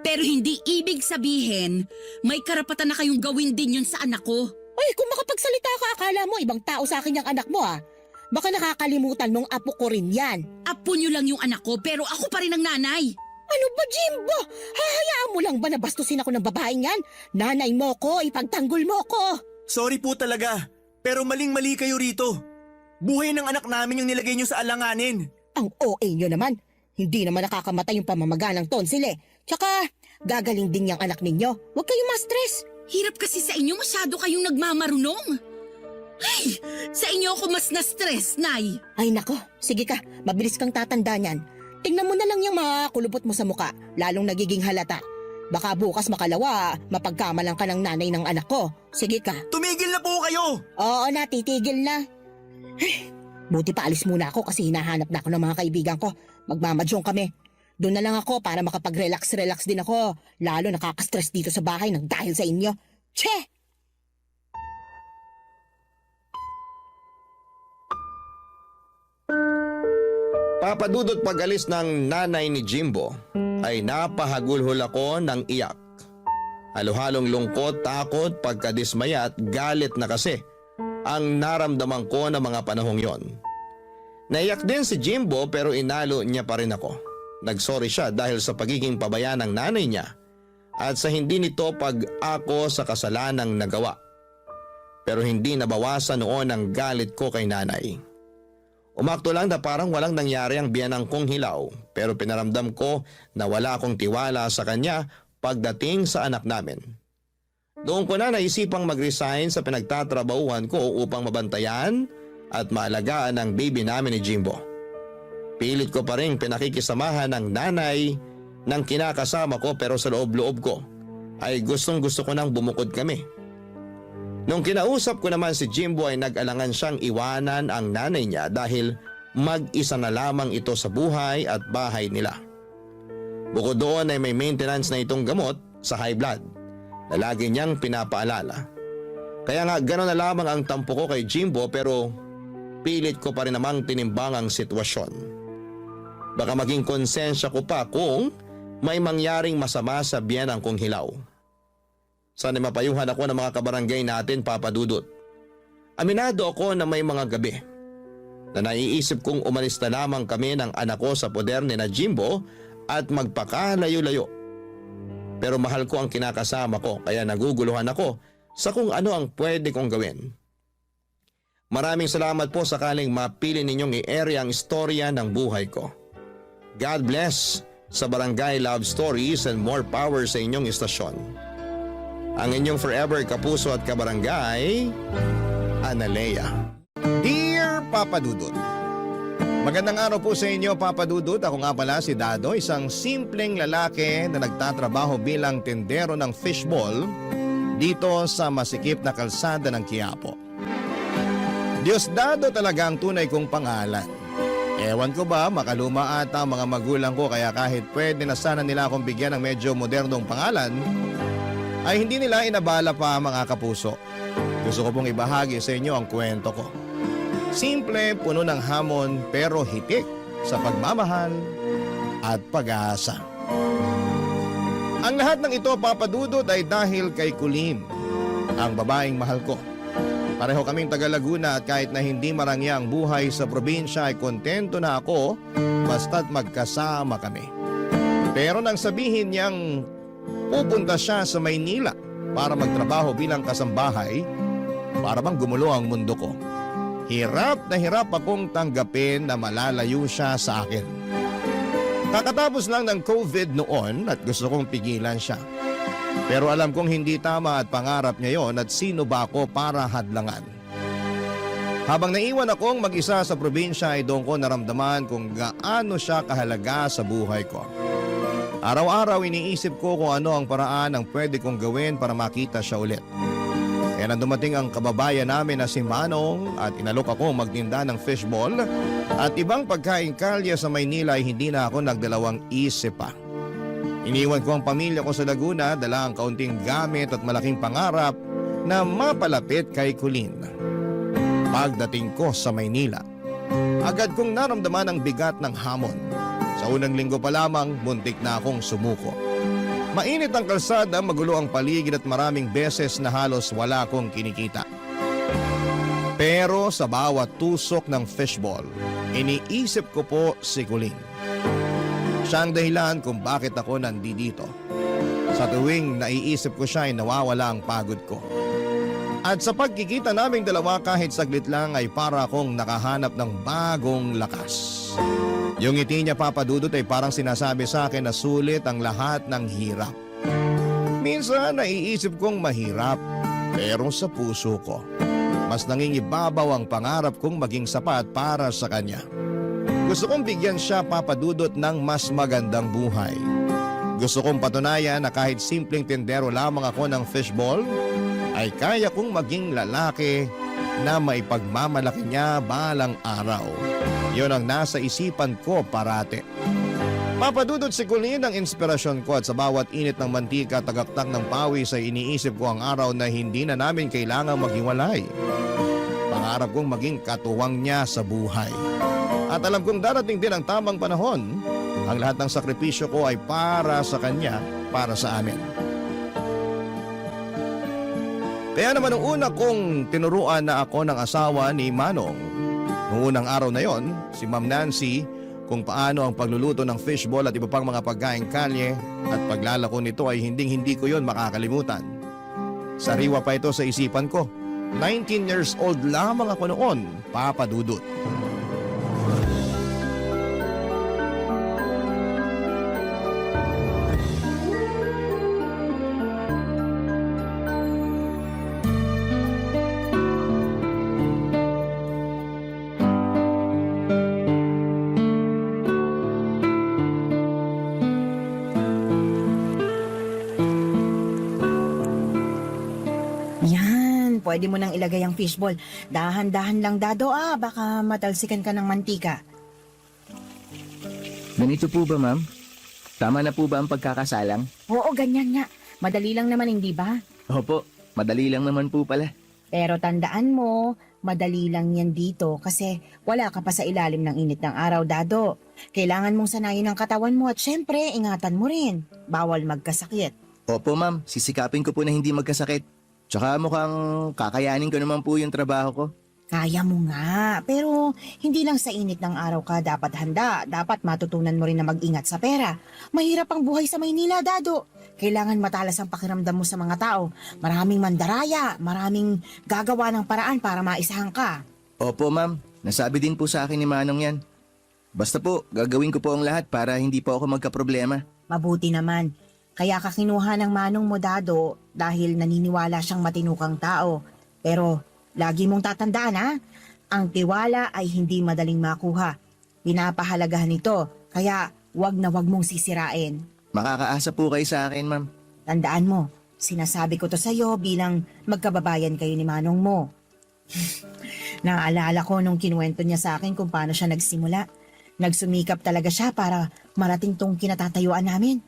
Pero hindi ibig sabihin, may karapatan na kayong gawin din yun sa anak ko. Ay, kung makapagsalita ka, akala mo ibang tao sa akin yung anak mo ah. Baka nakakalimutan mong apo ko rin yan. Apo niyo lang yung anak ko pero ako pa rin ang nanay. Ano ba, Jimbo? Hahayaan mo lang ba na bastusin ako ng babaeng yan? Nanay mo ko, ipagtanggol mo ko. Sorry po talaga, pero maling-mali kayo rito. Buhay ng anak namin yung nilagay nyo sa alanganin. Ang OA nyo naman. Hindi naman nakakamatay yung pamamaga ng tonsil eh. Tsaka, gagaling din yung anak ninyo. Huwag kayong ma-stress. Hirap kasi sa inyo, masyado kayong nagmamarunong. Ay, sa inyo ako mas na-stress, Nay. Ay nako, sige ka, mabilis kang tatanda niyan. Tingnan mo na lang yung mga kulubot mo sa muka, lalong nagiging halata. Baka bukas makalawa, mapagkamalang ka ng nanay ng anak ko. Sige ka. Tumigil na po kayo! Oo na, titigil na. Buti pa alis muna ako kasi hinahanap na ako ng mga kaibigan ko. Magmamadyong kami. Doon na lang ako para makapag-relax-relax din ako. Lalo nakaka-stress dito sa bahay ng dahil sa inyo. Che! Papadudot pag-alis ng nanay ni Jimbo ay napahagulhol ako ng iyak. Halo-halong lungkot, takot, pagkadismaya at galit na kasi ang naramdaman ko na mga panahong yon. Naiyak din si Jimbo pero inalo niya pa rin ako. Nagsorry siya dahil sa pagiging pabaya ng nanay niya at sa hindi nito pag-ako sa kasalanang nagawa. Pero hindi nabawasan noon ang galit ko kay nanay. Umakto lang na parang walang nangyari ang biyanang kong hilaw pero pinaramdam ko na wala akong tiwala sa kanya pagdating sa anak namin. Doon ko na naisipang mag-resign sa pinagtatrabahuhan ko upang mabantayan at maalagaan ang baby namin ni Jimbo. Pilit ko pa rin pinakikisamahan ng nanay ng kinakasama ko pero sa loob-loob ko ay gustong-gusto ko nang bumukod kami. Nung kinausap ko naman si Jimbo ay nag-alangan siyang iwanan ang nanay niya dahil mag-isa na lamang ito sa buhay at bahay nila. Bukod doon ay may maintenance na itong gamot sa high blood na lagi niyang pinapaalala. Kaya nga gano'n na lamang ang tampo ko kay Jimbo pero pilit ko pa rin namang tinimbang ang sitwasyon. Baka maging konsensya ko pa kung may mangyaring masama sa biyanang kong hilaw. Sana mapayuhan ako ng mga kabarangay natin, Papa Dudut. Aminado ako na may mga gabi na naiisip kong umalis na lamang kami ng anak ko sa poder ni na Jimbo at magpakalayo-layo. Pero mahal ko ang kinakasama ko kaya naguguluhan ako sa kung ano ang pwede kong gawin. Maraming salamat po sakaling mapili ninyong i-area ang istorya ng buhay ko. God bless sa Barangay Love Stories and more power sa inyong istasyon. Ang inyong forever kapuso at kabarangay, Analea. Dear Papa Dudut, magandang araw po sa inyo, Papa Dudut. Ako nga pala si Dado, isang simpleng lalaki na nagtatrabaho bilang tendero ng fishball dito sa masikip na kalsada ng Quiapo. Diosdado talaga ang tunay kong pangalan. Ewan ko ba, makaluma ata ang mga magulang ko kaya kahit pwede na sana nila akong bigyan ng medyo modernong pangalan, ay hindi nila inabala pa mga kapuso. Gusto ko pong ibahagi sa inyo ang kwento ko. Simple, puno ng hamon pero hitik sa pagmamahal at pag-asa. Ang lahat ng ito, Papa Dudut, ay dahil kay Kulin, ang babaeng mahal ko. Pareho kaming taga Laguna at kahit na hindi marangya ang buhay sa probinsya ay kontento na ako basta't magkasama kami. Pero nang sabihin niyang pupunta siya sa Maynila para magtrabaho bilang kasambahay, para bang gumulo ang mundo ko. Hirap na hirap akong tanggapin na malalayo siya sa akin. Kakatapos lang ng COVID noon at gusto kong pigilan siya. Pero alam kong hindi tama at pangarap niya yon at sino ba ako para hadlangan. Habang naiwan akong mag-isa sa probinsya ay doon ko naramdaman kung gaano siya kahalaga sa buhay ko. Araw-araw iniisip ko kung ano ang paraan ang pwede kong gawin para makita siya ulit. Kaya nang dumating ang kababayan namin na si Manong at inalok ako magtinda ng fishball at ibang pagkain kalye sa Maynila ay hindi na ako nagdalawang isip pa. Iniwan ko ang pamilya ko sa Laguna, dala ang kaunting gamit at malaking pangarap na mapalapit kay Kulin. Pagdating ko sa Maynila, agad kong naramdaman ang bigat ng hamon. Sa unang linggo pa lamang, muntik na akong sumuko. Mainit ang kalsada, magulo ang paligid at maraming beses na halos wala akong kinikita. Pero sa bawat tusok ng fishball, iniisip ko po si Kulin. Siya ang dahilan kung bakit ako nandito. Sa tuwing naiisip ko siya ay nawawala ang pagod ko. At sa pagkikita naming dalawa kahit saglit lang ay para akong nakahanap ng bagong lakas. Yung ngiti niya, Papa Dudut, ay parang sinasabi sa akin na sulit ang lahat ng hirap. Minsan naiisip kong mahirap, pero sa puso ko, mas nangingibabaw ang pangarap kong maging sapat para sa kanya. Gusto kong bigyan siya, Papa Dudut, ng mas magandang buhay. Gusto kong patunayan na kahit simpleng tendero lamang ako ng fishball, ay kaya kong maging lalaki na maipagmamalaki niya balang araw. Yun ang nasa isipan ko parate. Papadudot si Colleen ang inspirasyon ko at sa bawat init ng mantika tagaktak ng pawis ay iniisip ko ang araw na hindi na namin kailangang maghiwalay. Pangarap kong maging katuwang niya sa buhay. At alam kong darating din ang tamang panahon. Ang lahat ng sakripisyo ko ay para sa kanya, para sa amin. Kaya naman nung una kong tinuruan na ako ng asawa ni Manong, noong unang araw na yon, si Ma'am Nancy, kung paano ang pagluluto ng fishball at iba pang mga pagkaing kalye at paglalako nito ay hindi ko yon makakalimutan. Sariwa pa ito sa isipan ko. 19 years old lamang ako noon, Papa Dudut. Yan, pwede mo nang ilagay ang fishball. Dahan-dahan lang, Dado, baka matalsikan ka ng mantika. Ganito po ba, ma'am? Tama na po ba ang pagkakasalang? Oo, ganyan nga. Madali lang naman, hindi ba? Opo, madali lang naman po pala. Pero tandaan mo, madali lang yan dito kasi wala ka pa sa ilalim ng init ng araw, Dado. Kailangan mong sanayin ang katawan mo at syempre, ingatan mo rin. Bawal magkasakit. Opo, ma'am. Sisikapin ko po na hindi magkasakit. Tsaka mukhang kakayanin ko naman po yung trabaho ko. Kaya mo nga, pero hindi lang sa init ng araw ka dapat handa. Dapat matutunan mo rin na mag-ingat sa pera. Mahirap ang buhay sa Maynila, Dado. Kailangan matalas ang pakiramdam mo sa mga tao. Maraming mandaraya, maraming gagawa ng paraan para maisahan ka. Opo, ma'am. Nasabi din po sa akin ni Manong yan. Basta po, gagawin ko po ang lahat para hindi po ako magkaproblema. Mabuti naman. Kaya ka kinuha ng manong mo, Dado, dahil naniniwala siyang matinukang tao. Pero lagi mong tatandaan, ang tiwala ay hindi madaling makuha. Pinapahalagahan ito, kaya wag na wag mong sisirain. Makakaasa po kayo sa akin, ma'am. Tandaan mo, sinasabi ko to sa'yo bilang magkababayan kayo ni manong mo. Naalala ko nung kinuwento niya sa akin kung paano siya nagsimula. Nagsumikap talaga siya para marating tong kinatatayuan namin.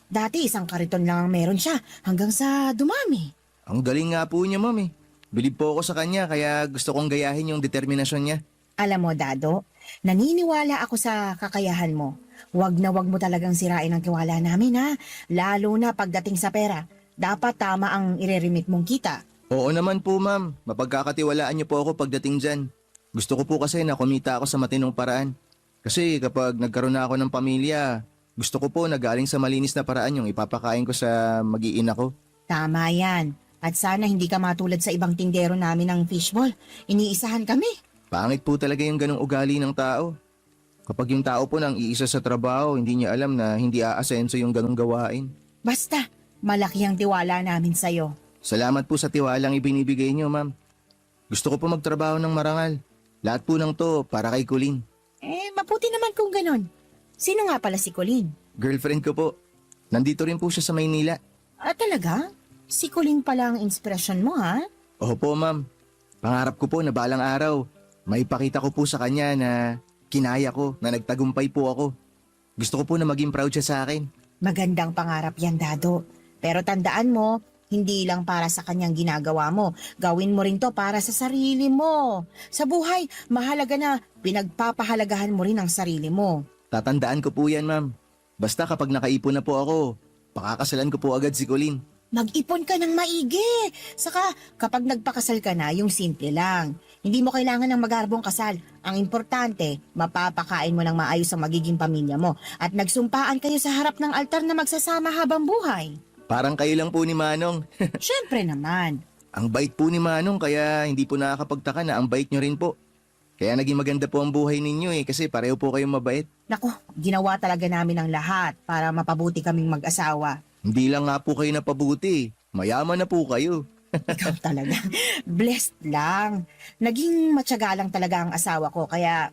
Dati isang kariton lang ang meron siya hanggang sa dumami. Ang galing nga po niya, ma'am eh. Bilib po ako sa kanya kaya gusto kong gayahin yung determinasyon niya. Alam mo, Dado, naniniwala ako sa kakayahan mo. Wag na wag mo talagang sirain ang tiwala namin, ha? Lalo na pagdating sa pera. Dapat tama ang ireremit mong kita. Oo naman po, ma'am. Mapagkakatiwalaan niyo po ako pagdating dyan. Gusto ko po kasi na kumita ako sa matinong paraan. Kasi kapag nagkaroon na ako ng pamilya, gusto ko po na galing sa malinis na paraan yung ipapakain ko sa mag-iina ko. Tama yan. At sana hindi ka matulad sa ibang tindero namin ng fishball. Iniisahan kami. Pangit po talaga yung ganong ugali ng tao. Kapag yung tao po nang iisa sa trabaho, hindi niya alam na hindi aasenso yung ganong gawain. Basta, malaki ang tiwala namin sa'yo. Salamat po sa tiwalang ibinibigay niyo, ma'am. Gusto ko po magtrabaho ng marangal. Lahat po ng to para kay Colleen. Mabuti naman kung ganon. Sino nga pala si Colleen? Girlfriend ko po. Nandito rin po siya sa Maynila. Talaga? Si Colleen pala ang inspirasyon mo, ha? Opo, ma'am. Pangarap ko po na balang araw, maipakita ko po sa kanya na kinaya ko, na nagtagumpay po ako. Gusto ko po na maging proud siya sa akin. Magandang pangarap yan, Dado. Pero tandaan mo, hindi lang para sa kanyang ginagawa mo. Gawin mo rin to para sa sarili mo. Sa buhay, mahalaga na pinagpapahalagahan mo rin ang sarili mo. Tatandaan ko po yan, ma'am. Basta kapag nakaipon na po ako, pakakasalan ko po agad si Colleen. Mag-ipon ka ng maigi. Saka kapag nagpakasal ka na, yung simple lang. Hindi mo kailangan ng magarbong kasal. Ang importante, mapapakain mo ng maayos ang magiging pamilya mo. At nagsumpaan kayo sa harap ng altar na magsasama habang buhay. Parang kayo lang po ni Manong. Siyempre naman. Ang bait po ni Manong kaya hindi po nakakapagtaka na ang bait nyo rin po. Kaya naging maganda po ang buhay ninyo kasi pareho po kayong mabait. Naku, ginawa talaga namin ang lahat para mapabuti kaming mag-asawa. Hindi lang nga po kayo napabuti, mayaman na po kayo. Ikaw talaga. Blessed lang. Naging matyaga lang talaga ang asawa ko kaya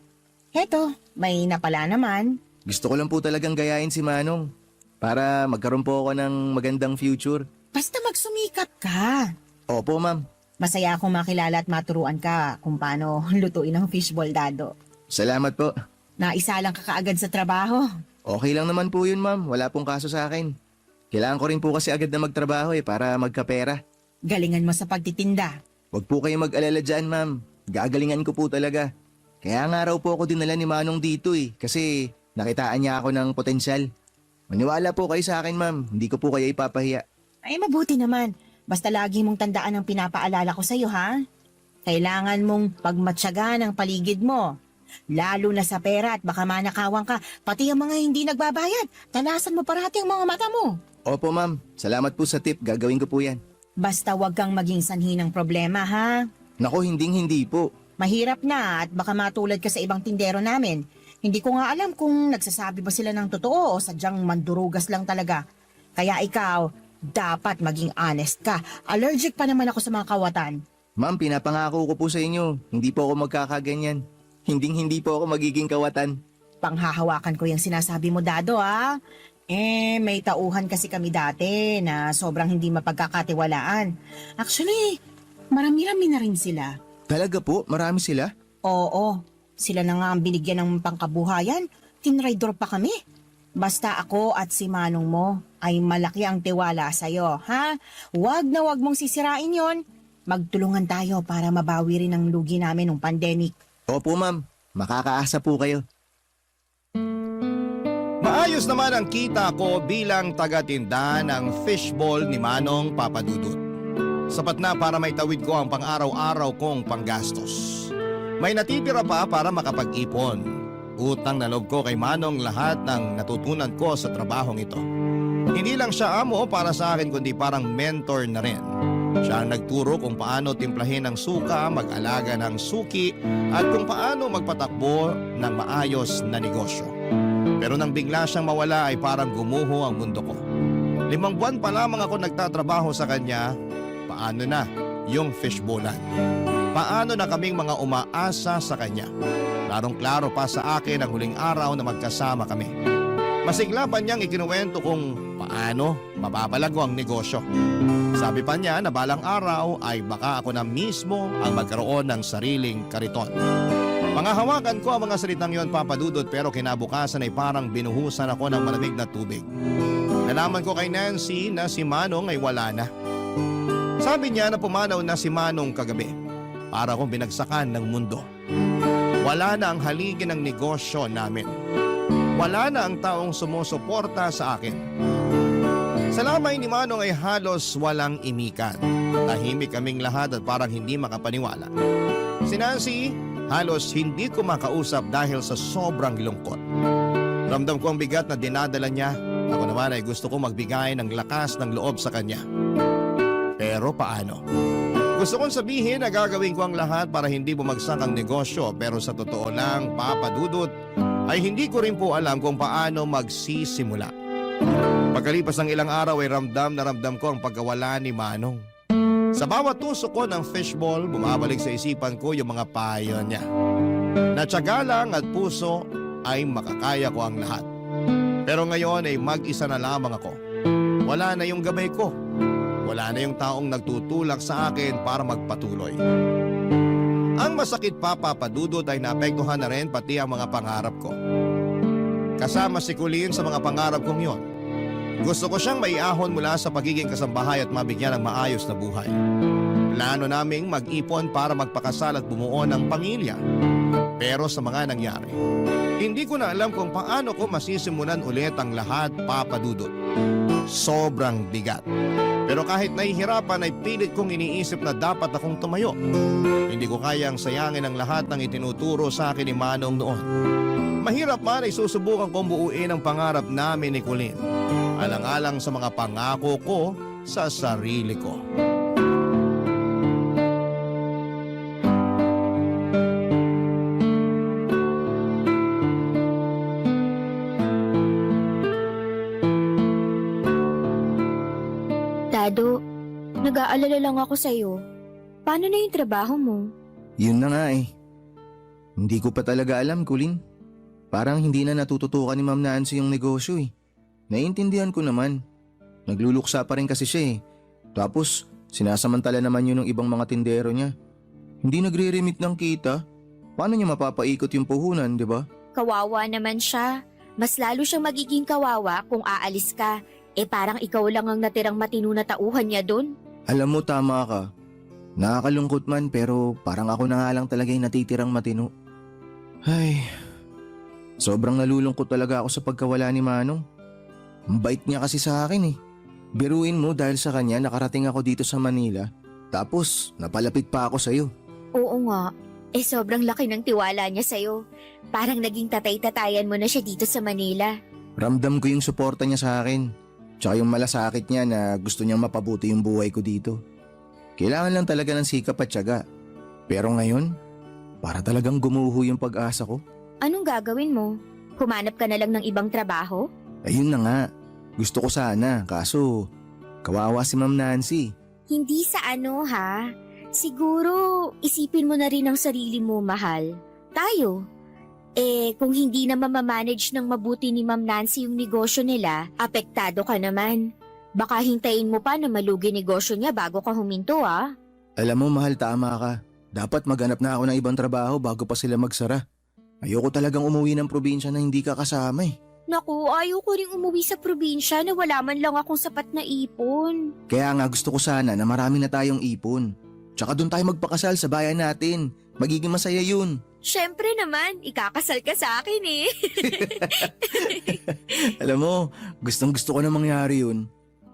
heto, may napala naman. Gusto ko lang po talagang gayahin si Manong para magkaroon po ako ng magandang future. Basta magsumikap ka. Opo, ma'am. Masaya akong makilala at maturuan ka kung paano lutuin ang fishball, Dado. Salamat po. Naisalang ka kaagad sa trabaho. Okay lang naman po yun, ma'am. Wala pong kaso sa akin. Kailangan ko rin po kasi agad na magtrabaho para magkapera. Galingan mo sa pagtitinda. Huwag po kayo mag-alala dyan, ma'am. Gagalingan ko po talaga. Kaya nga raw po ako dinala ni Manong dito kasi nakitaan niya ako ng potensyal. Maniwala po kayo sa akin, ma'am. Hindi ko po kayo ipapahiya. Ay, mabuti naman. Basta lagi mong tandaan ang pinapaalala ko sa'yo, ha? Kailangan mong pagmatyagan ang paligid mo. Lalo na sa pera at baka manakawan ka. Pati ang mga hindi nagbabayad. Talasan mo parati ang mga mata mo. Opo, ma'am. Salamat po sa tip. Gagawin ko po yan. Basta wag kang maging sanhi ng problema, ha? Nako, hindi po. Mahirap na at baka matulad ka sa ibang tindero namin. Hindi ko nga alam kung nagsasabi ba sila ng totoo o sadyang mandurugas lang talaga. Kaya ikaw, dapat maging honest ka. Allergic pa naman ako sa mga kawatan. Ma'am, pinapangako ko po sa inyo. Hindi po ako magkakaganyan. Hindi po ako magiging kawatan. Panghahawakan ko yung sinasabi mo, Dado, ha? May tauhan kasi kami dati na sobrang hindi mapagkakatiwalaan. Actually, marami-rami na rin sila. Talaga po? Marami sila? Oo, sila na nga ang binigyan ng pangkabuhayan. Tinraidor pa kami. Basta ako at si Manong mo ay malaki ang tiwala sa'yo, ha? Wag na wag mong sisirain yon. Magtulungan tayo para mabawi rin ang lugi namin ng pandemic. Opo, ma'am. Makakaasa po kayo. Maayos naman ang kita ko bilang taga-tinda ng fishball ni Manong Papadudut. Sapat na para maitawid ko ang pang-araw-araw kong panggastos. May natitira pa para makapag-ipon. Utang na loob ko kay Manong lahat ng natutunan ko sa trabahong ito. Hindi lang siya amo para sa akin kundi parang mentor na rin. Siya ang nagturo kung paano timplahin ang suka, mag-alaga ng suki at kung paano magpatakbo ng maayos na negosyo. Pero nang bigla siyang mawala ay parang gumuho ang mundo ko. 5 buwan pa lamang ako nagtatrabaho sa kanya, paano na yung fishbowlan? Paano na kaming mga umaasa sa kanya? Klarong-klaro pa sa akin ang huling araw na magkasama kami. Masigla pa niyang ikinuwento kung paano mapapalago ang negosyo. Sabi pa niya na balang araw ay baka ako na mismo ang magkaroon ng sariling kariton. Pangahawakan ko ang mga salitang yon, Papadudot, pero kinabukasan ay parang binuhusan ako ng malamig na tubig. Nalaman ko kay Nancy na si Manong ay wala na. Sabi niya na pumanaw na si Manong kagabi para akong binagsakan ng mundo. Wala na ang haligi ng negosyo namin. Wala na ang taong sumusuporta sa akin. Sa lamay ni Manong ay halos walang imikan. Tahimik kaming lahat at parang hindi makapaniwala. Si Nancy, halos hindi ko makausap dahil sa sobrang lungkot. Ramdam ko ang bigat na dinadala niya. Ako naman ay gusto ko magbigay ng lakas ng loob sa kanya. Pero paano? Gusto kong sabihin na gagawin ko ang lahat para hindi bumagsak ang negosyo, pero sa totoo lang, Papadudot, ay hindi ko rin po alam kung paano magsisimula. Pagkalipas ng ilang araw ay ramdam na ramdam ko ang pagkawala ni Manong. Sa bawat tusok ko ng fishball, bumabalik sa isipan ko yung mga payo niya. Na tiyaga lang at puso ay makakaya ko ang lahat. Pero ngayon ay mag-isa na lamang ako. Wala na yung gabay ko. Wala na yung taong nagtutulak sa akin para magpatuloy. Ang masakit pa, Papadudot, ay naapektuhan na rin pati ang mga pangarap ko. Kasama si Colleen sa mga pangarap kong yon. Gusto ko siyang maiahon mula sa pagiging kasambahay at mabigyan ng maayos na buhay. Plano naming mag-ipon para magpakasal at bumuo ng pamilya. Pero sa mga nangyari, hindi ko na alam kung paano ko masisimulan ulit ang lahat, Papadudot. Sobrang bigat. Pero kahit nahihirapan ay pilit kong iniisip na dapat akong tumayo. Hindi ko kayang sayangin ang lahat ng itinuturo sa akin ni Manong noon. Mahirap man ay susubukan kong buuin ang pangarap namin ni Colleen. Alang-alang sa mga pangako ko sa sarili ko. Dado, nag-aalala lang ako sa'yo. Paano na yung trabaho mo? Yun na nga Hindi ko pa talaga alam, Colleen. Parang hindi na natututukan ni Ma'am Nancy yung negosyo Naiintindihan ko naman. Nagluluksa pa rin kasi siya Tapos, Sinasamantala naman yun ng ibang mga tindero niya. Hindi nagre-remit ng kita. Paano niya mapapaikot yung puhunan, di ba? Kawawa naman siya. Mas lalo siyang magiging kawawa kung aalis ka. Parang ikaw lang ang natirang matino na tauhan niya dun. Alam mo, tama ka. Nakakalungkot man pero parang ako na nga lang talaga yung natitirang matino. Ay, sobrang nalulungkot talaga ako sa pagkawala ni Manong. Ang bait niya kasi sa akin eh. Biruin mo dahil sa kanya nakarating ako dito sa Manila. Tapos napalapit pa ako sa'yo. Oo nga. Sobrang laki ng tiwala niya sa'yo. Parang naging tatay-tatayan mo na siya dito sa Manila. Ramdam ko yung suporta niya sa akin. Tsaka yung malasakit niya na gusto niyang mapabuti yung buhay ko dito. Kailangan lang talaga ng sikap at tiyaga. Pero ngayon, para talagang gumuho yung pag-asa ko. Anong gagawin mo? Humanap ka na lang ng ibang trabaho? Ayun na nga. Gusto ko sana, kaso kawawa si Ma'am Nancy. Hindi sa ano ha. Siguro isipin mo na rin ang sarili mo, mahal. Tayo. Kung hindi na mamamanage ng mabuti ni Ma'am Nancy yung negosyo nila, apektado ka naman. Baka hintayin mo pa na malugi negosyo niya bago ka huminto ah. Alam mo, mahal, tama ka. Dapat maghanap na ako ng ibang trabaho bago pa sila magsara. Ayoko talagang umuwi ng probinsya na hindi ka kasama eh. Naku, ayaw ko rin umuwi sa probinsya na wala man lang akong sapat na ipon. Kaya nga gusto ko sana na marami na tayong ipon. Tsaka doon tayo magpakasal sa bayan natin. Magiging masaya yun. Siyempre naman, ikakasal ka sa akin eh. Alam mo, gustong gusto ko na mangyari yun.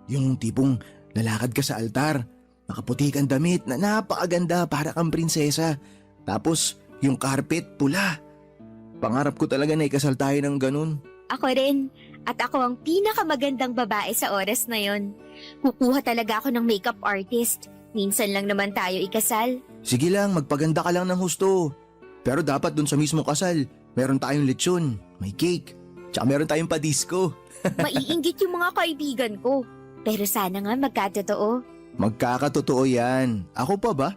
Yung tipong lalakad ka sa altar, nakaputi kang damit na napakaganda para kang prinsesa. Tapos yung carpet pula. Pangarap ko talaga na ikasal tayo ng ganun. Ako rin. At ako ang pinakamagandang babae sa oras na yon. Kukuha talaga ako ng makeup artist. Minsan lang naman tayo ikasal. Sige lang, magpaganda ka lang ng husto. Pero dapat dun sa mismo kasal, meron tayong lechon, may cake, tsaka meron tayong padisco. Maiinggit yung mga kaibigan ko. Pero sana nga magkatotoo. Magkakatotoo yan. Ako pa ba?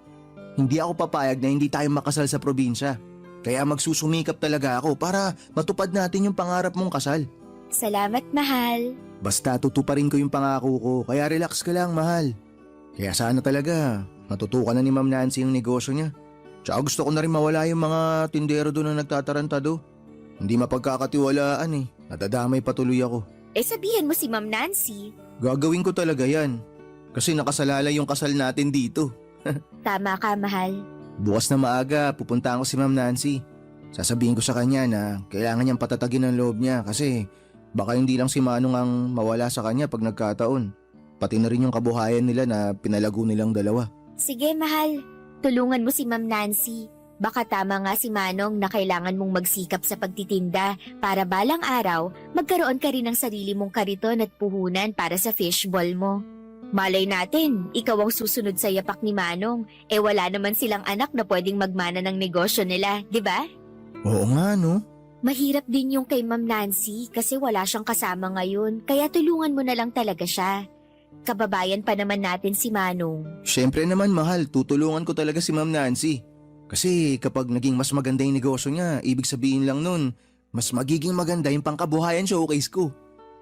Hindi ako papayag na hindi tayo makasal sa probinsya. Kaya magsusumikap talaga ako para matupad natin yung pangarap mong kasal. Salamat, mahal. Basta tutuparin ko yung pangako ko, kaya relax ka lang, mahal. Kaya sana talaga matutukan na ni Ma'am Nancy yung negosyo niya. Tsaka gusto ko na rin mawala yung mga tindero doon na nagtatarantado. Hindi mapagkakatiwalaan eh. Nadadamay patuloy ako. Sabihin mo si Ma'am Nancy. Gagawin ko talaga yan. Kasi nakasalalay yung kasal natin dito. Tama ka, mahal. Bukas na maaga, pupunta ako si Ma'am Nancy. Sasabihin ko sa kanya na kailangan niyang patatagin ang loob niya kasi baka hindi lang si Manong ang mawala sa kanya pag nagkataon. Pati na rin yung kabuhayan nila na pinalago nilang dalawa. Sige, mahal. Tulungan mo si Ma'am Nancy. Baka tama nga si Manong na kailangan mong magsikap sa pagtitinda para balang araw magkaroon ka rin ng sarili mong kariton at puhunan para sa fishball mo. Malay natin, ikaw ang susunod sa yapak ni Manong. Wala naman silang anak na pwedeng magmana ng negosyo nila, di ba? Oo nga no. Mahirap din yung kay Ma'am Nancy kasi wala siyang kasama ngayon, kaya tulungan mo na lang talaga siya. Kababayan pa naman natin si Manong. Siyempre naman mahal, tutulungan ko talaga si Ma'am Nancy. Kasi kapag naging mas maganda yung negosyo niya, ibig sabihin lang nun, mas magiging maganda yung pangkabuhayan showcase ko.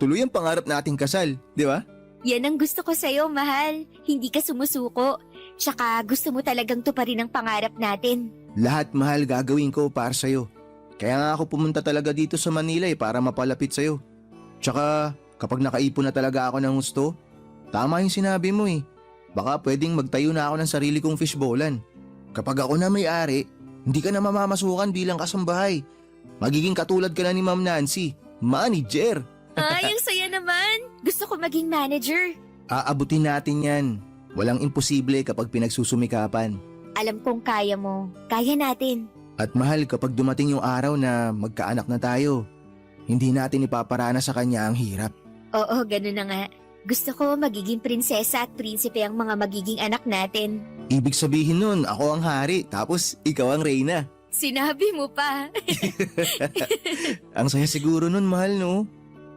Tuloy ang pangarap nating kasal, di ba? Yan ang gusto ko sa'yo, mahal. Hindi ka sumusuko. Tsaka gusto mo talagang tuparin ang pangarap natin. Lahat mahal gagawin ko para sa'yo. Kaya nga ako pumunta talaga dito sa Manila para mapalapit sa'yo. Tsaka kapag nakaipon na talaga ako ng gusto, tama yung sinabi mo eh. Baka pwedeng magtayo na ako ng sarili kong fishbowlan. Kapag ako na may-ari, hindi ka na mamamasukan bilang kasambahay. Magiging katulad ka na ni Ma'am Nancy, manager. Ay, ang saya naman. Gusto ko maging manager. Aabutin natin yan. Walang imposible kapag pinagsusumikapan. Alam kong kaya mo. Kaya natin. At mahal, kapag dumating yung araw na magkaanak na tayo, hindi natin ipaparana sa kanya ang hirap. Oo, ganun na nga. Gusto ko magiging prinsesa at prinsipe ang mga magiging anak natin. Ibig sabihin nun, ako ang hari, tapos ikaw ang reyna. Sinabi mo pa. Ang saya siguro nun, mahal, no?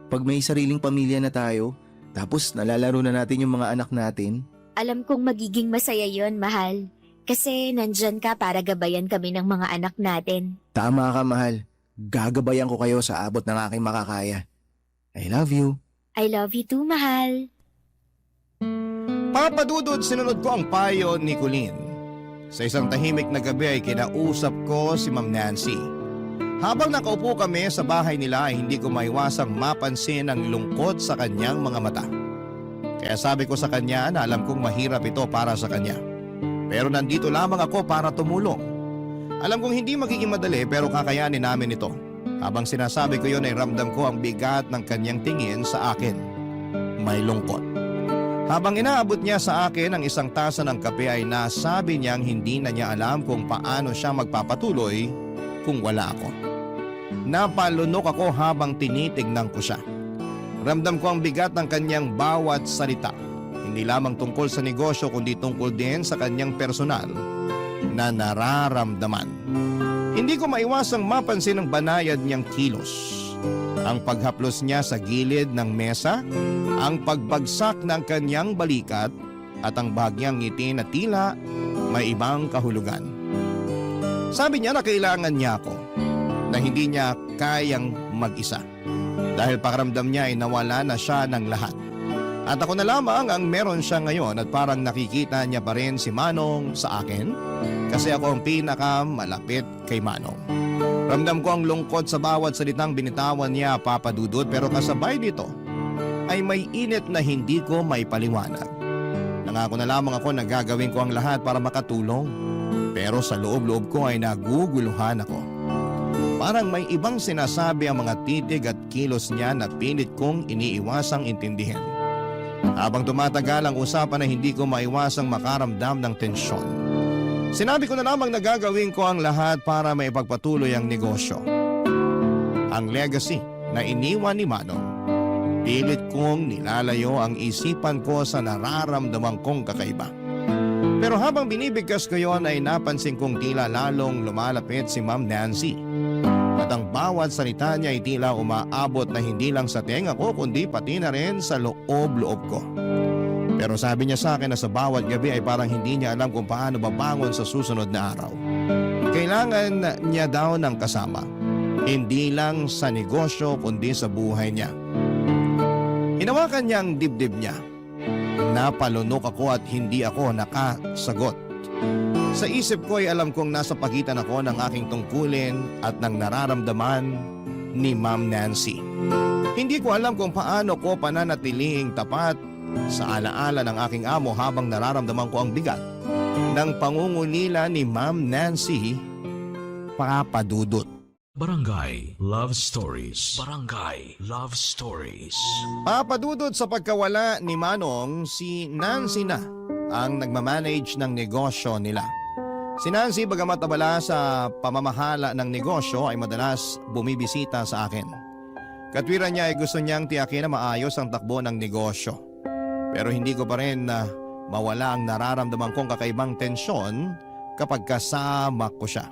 Pag may sariling pamilya na tayo, tapos nalalaro na natin yung mga anak natin. Alam kong magiging masaya yon, mahal. Kasi nandyan ka para gabayan kami ng mga anak natin. Tama ka, mahal. Gagabayan ko kayo sa abot ng aking makakaya. I love you. I love you too, mahal. Papadudod, sinunod ko ang payo ni Colleen. Sa isang tahimik na gabi ay kinausap ko si Ma'am Nancy. Habang nakaupo kami sa bahay nila ay hindi ko maiwasang mapansin ang lungkot sa kanyang mga mata. Kaya sabi ko sa kanya na alam kong mahirap ito para sa kanya. Pero nandito lamang ako para tumulong. Alam kong hindi magiging madali pero kakayanin namin ito. Habang sinasabi ko yun ay ramdam ko ang bigat ng kanyang tingin sa akin. May lungkot. Habang inaabot niya sa akin ang isang tasa ng kape ay nasabi niyang hindi na niya alam kung paano siya magpapatuloy kung wala ako. Napalunok ako habang tinitignan ko siya. Ramdam ko ang bigat ng kanyang bawat salita. Hindi lamang tungkol sa negosyo kundi tungkol din sa kanyang personal na nararamdaman. Hindi ko maiwasang mapansin ang banayad niyang kilos. Ang paghaplos niya sa gilid ng mesa, ang pagbagsak ng kanyang balikat at ang bahagyang ngiti na tila may ibang kahulugan. Sabi niya na kailangan niya ako, na hindi niya kayang mag-isa. Dahil pakiramdam niya ay nawala na siya ng lahat. At ako na lamang ang meron siya ngayon at parang nakikita niya pa rin si Manong sa akin kasi ako ang pinakamalapit kay Manong. Ramdam ko ang lungkot sa bawat salitang binitawan niya, Papa Dudut, pero kasabay dito ay may init na hindi ko may paliwanag. Nangako na lamang ako na gagawin ko ang lahat para makatulong. Pero sa loob-loob ko ay naguguluhan ako. Parang may ibang sinasabi ang mga titig at kilos niya na pilit kong iniiwasang intindihin. Habang tumatagal ang usapan ay hindi ko maiwasang makaramdam ng tensyon. Sinabi ko na lamang na gagawin ko ang lahat para maipagpatuloy ang negosyo. Ang legacy na iniwan ni Manong, pilit kong nilalayo ang isipan ko sa nararamdaman kong kakaiba. Pero habang binibigkas ko yon ay napansin kong tila lalong lumalapit si Ma'am Nancy. At ang bawat salita niya ay tila umaabot na hindi lang sa tenga ko kundi pati na rin sa loob-loob ko. Pero sabi niya sa akin na sa bawat gabi ay parang hindi niya alam kung paano babangon sa susunod na araw. Kailangan niya daw ng kasama. Hindi lang sa negosyo kundi sa buhay niya. Hinawakan niya ang dibdib niya. Napalunok ako at hindi ako nakasagot. Sa isip ko ay alam kong nasa pagitan ako ng aking tungkulin at ng nararamdaman ni Ma'am Nancy. Hindi ko alam kung paano ko pananatiling tapat sa alaala ng aking amo habang nararamdaman ko ang bigat ng pangungulila ni Ma'am Nancy, Papa Dudut. Barangay Love Stories. Barangay Love Stories. Papadudod sa pagkawala ni Manong, si Nancy na ang nagmamanage ng negosyo nila. Si Nancy, bagamat abala sa pamamahala ng negosyo, ay madalas bumibisita sa akin. Katwiran niya ay gusto niyang tiyakin na maayos ang takbo ng negosyo. Pero hindi ko pa rin mawala ang nararamdaman kong kakaibang tensyon kapag kasama ko siya.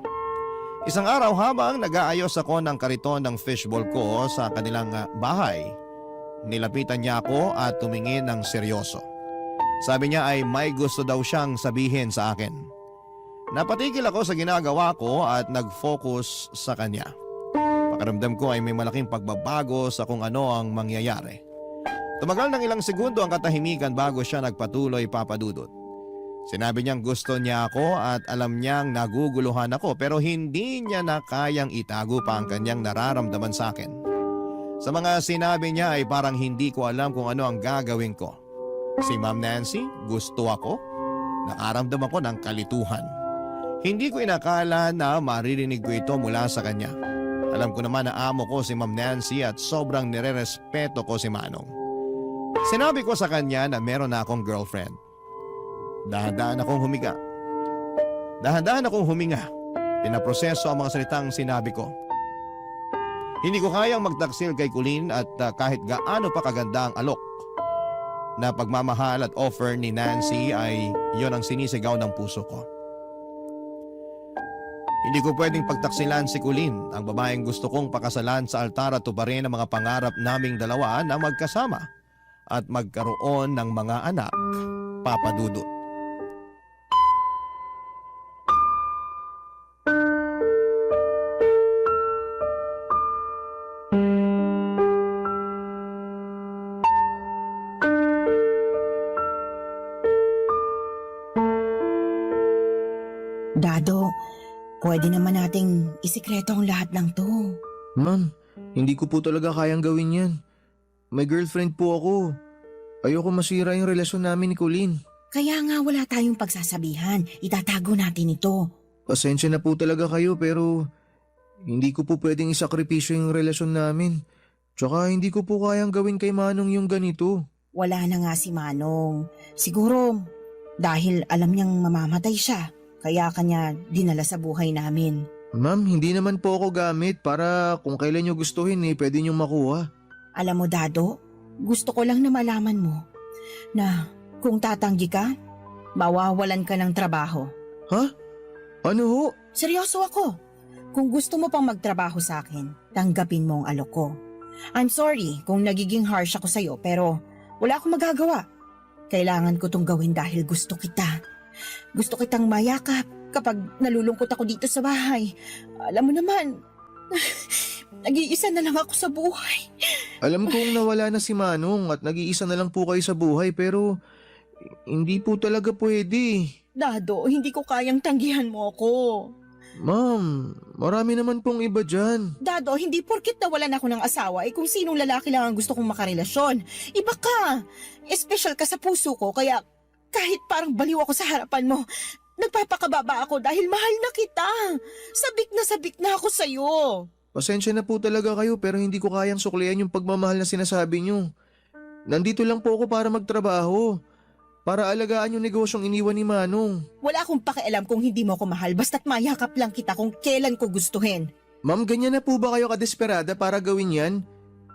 Isang araw habang nag-aayos ako ng kariton ng fishbowl ko sa kanilang bahay, nilapitan niya ako at tumingin ng seryoso. Sabi niya ay may gusto daw siyang sabihin sa akin. Napatigil ako sa ginagawa ko at nag-focus sa kanya. Pakiramdam ko ay may malaking pagbabago sa kung ano ang mangyayari. Tumagal ng ilang segundo ang katahimikan bago siya nagpatuloy, Papa Dudut. Sinabi niyang gusto niya ako at alam niyang naguguluhan ako pero hindi niya na kayang itago pa ang kanyang nararamdaman sa akin. Sa mga sinabi niya ay parang hindi ko alam kung ano ang gagawin ko. Si Ma'am Nancy, gusto ako. Nakaramdam ako ng kalituhan. Hindi ko inakala na maririnig ko ito mula sa kanya. Alam ko naman na amo ko si Ma'am Nancy at sobrang nirerespeto ko si Manong. Sinabi ko sa kanya na meron na akong girlfriend. Dahan-dahan akong humiga. Dahan-dahan akong huminga. Pinaproseso ang mga salitang sinabi ko. Hindi ko kayang magtaksil kay Colleen at kahit gaano pa kaganda ang alok na pagmamahal at offer ni Nancy ay yon ang sinisigaw ng puso ko. Hindi ko pwedeng pagtaksilan si Colleen, ang babaeng gusto kong pakasalan sa altar at tuparin ang mga pangarap naming dalawa na magkasama at magkaroon ng mga anak, Papa Dudut. Pwede naman nating isikreto ang lahat ng to. Ma'am, hindi ko po talaga kayang gawin yan. May girlfriend po ako. Ayoko masira yung relasyon namin ni Colleen. Kaya nga wala tayong pagsasabihan. Itatago natin ito. Pasensya na po talaga kayo pero hindi ko po pwedeng isakripisyo yung relasyon namin. Tsaka hindi ko po kayang gawin kay Manong yung ganito. Wala na nga si Manong. Siguro dahil alam niyang mamamatay siya. Kaya kanya dinala sa buhay namin. Ma'am, hindi naman po ako gamit para kung kailan nyo gustuhin pwede nyo makuha. Alam mo, Dado, gusto ko lang na malaman mo na kung tatanggi ka, mawawalan ka ng trabaho. Ha? Ano ho? Seryoso ako. Kung gusto mo pang magtrabaho sa akin, tanggapin mo ang alok ko. I'm sorry kung nagiging harsh ako sa'yo pero wala akong magagawa. Kailangan ko tong gawin dahil gusto kita. Gusto kitang mayakap kapag nalulungkot ako dito sa bahay. Alam mo naman, nag-iisa na lang ako sa buhay. Alam kong nawala na si Manong at nag-iisa na lang po kayo sa buhay pero hindi po talaga pwede. Dado, hindi ko kayang tanggihan mo ako. Ma'am, marami naman pong iba dyan. Dado, hindi porkit nawalan ako ng asawa kung sinong lalaki lang ang gusto kong makarelasyon. Iba ka. Espesyal ka sa puso ko kaya kahit parang baliw ako sa harapan mo, nagpapakababa ako dahil mahal na kita. Sabik na ako sa'yo. Pasensya na po talaga kayo pero hindi ko kayang suklian yung pagmamahal na sinasabi nyo. Nandito lang po ako para magtrabaho. Para alagaan yung negosyong iniwan ni Manong. Wala akong pakialam kung hindi mo ako mahal basta't mayakap lang kita kung kailan ko gustuhin. Ma'am, ganyan na po ba kayo kadesperada para gawin yan?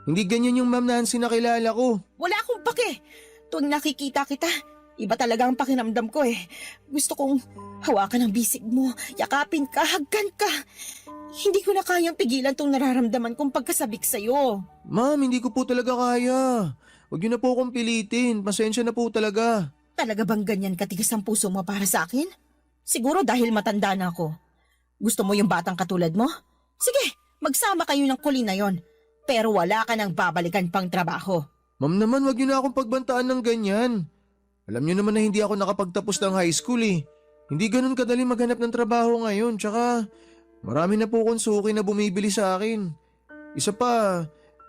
Hindi ganyan yung Ma'am Nancy na kilala ko. Wala akong pake. Tuwing nakikita kita, iba talaga ang pakiramdam ko eh. Gusto kong hawakan ang bisig mo, yakapin ka, hagkan ka. Hindi ko na kayang pigilan tong nararamdaman kong pagkasabik sa'yo. Ma'am, hindi ko po talaga kaya. Huwag niyo na po akong pilitin. Pasensya na po talaga. Talaga bang ganyan katigas ang puso mo para sa akin? Siguro dahil matanda na ako. Gusto mo yung batang katulad mo? Sige, magsama kayo ng Colleen na yon. Pero wala ka nang babalikan pang trabaho. Ma'am naman, huwag niyo na akong pagbantaan ng ganyan. Alam niyo naman na hindi ako nakapagtapos ng high school eh. Hindi ganun kadali maghanap ng trabaho ngayon. Tsaka marami na po kong suki na bumibili sa akin. Isa pa,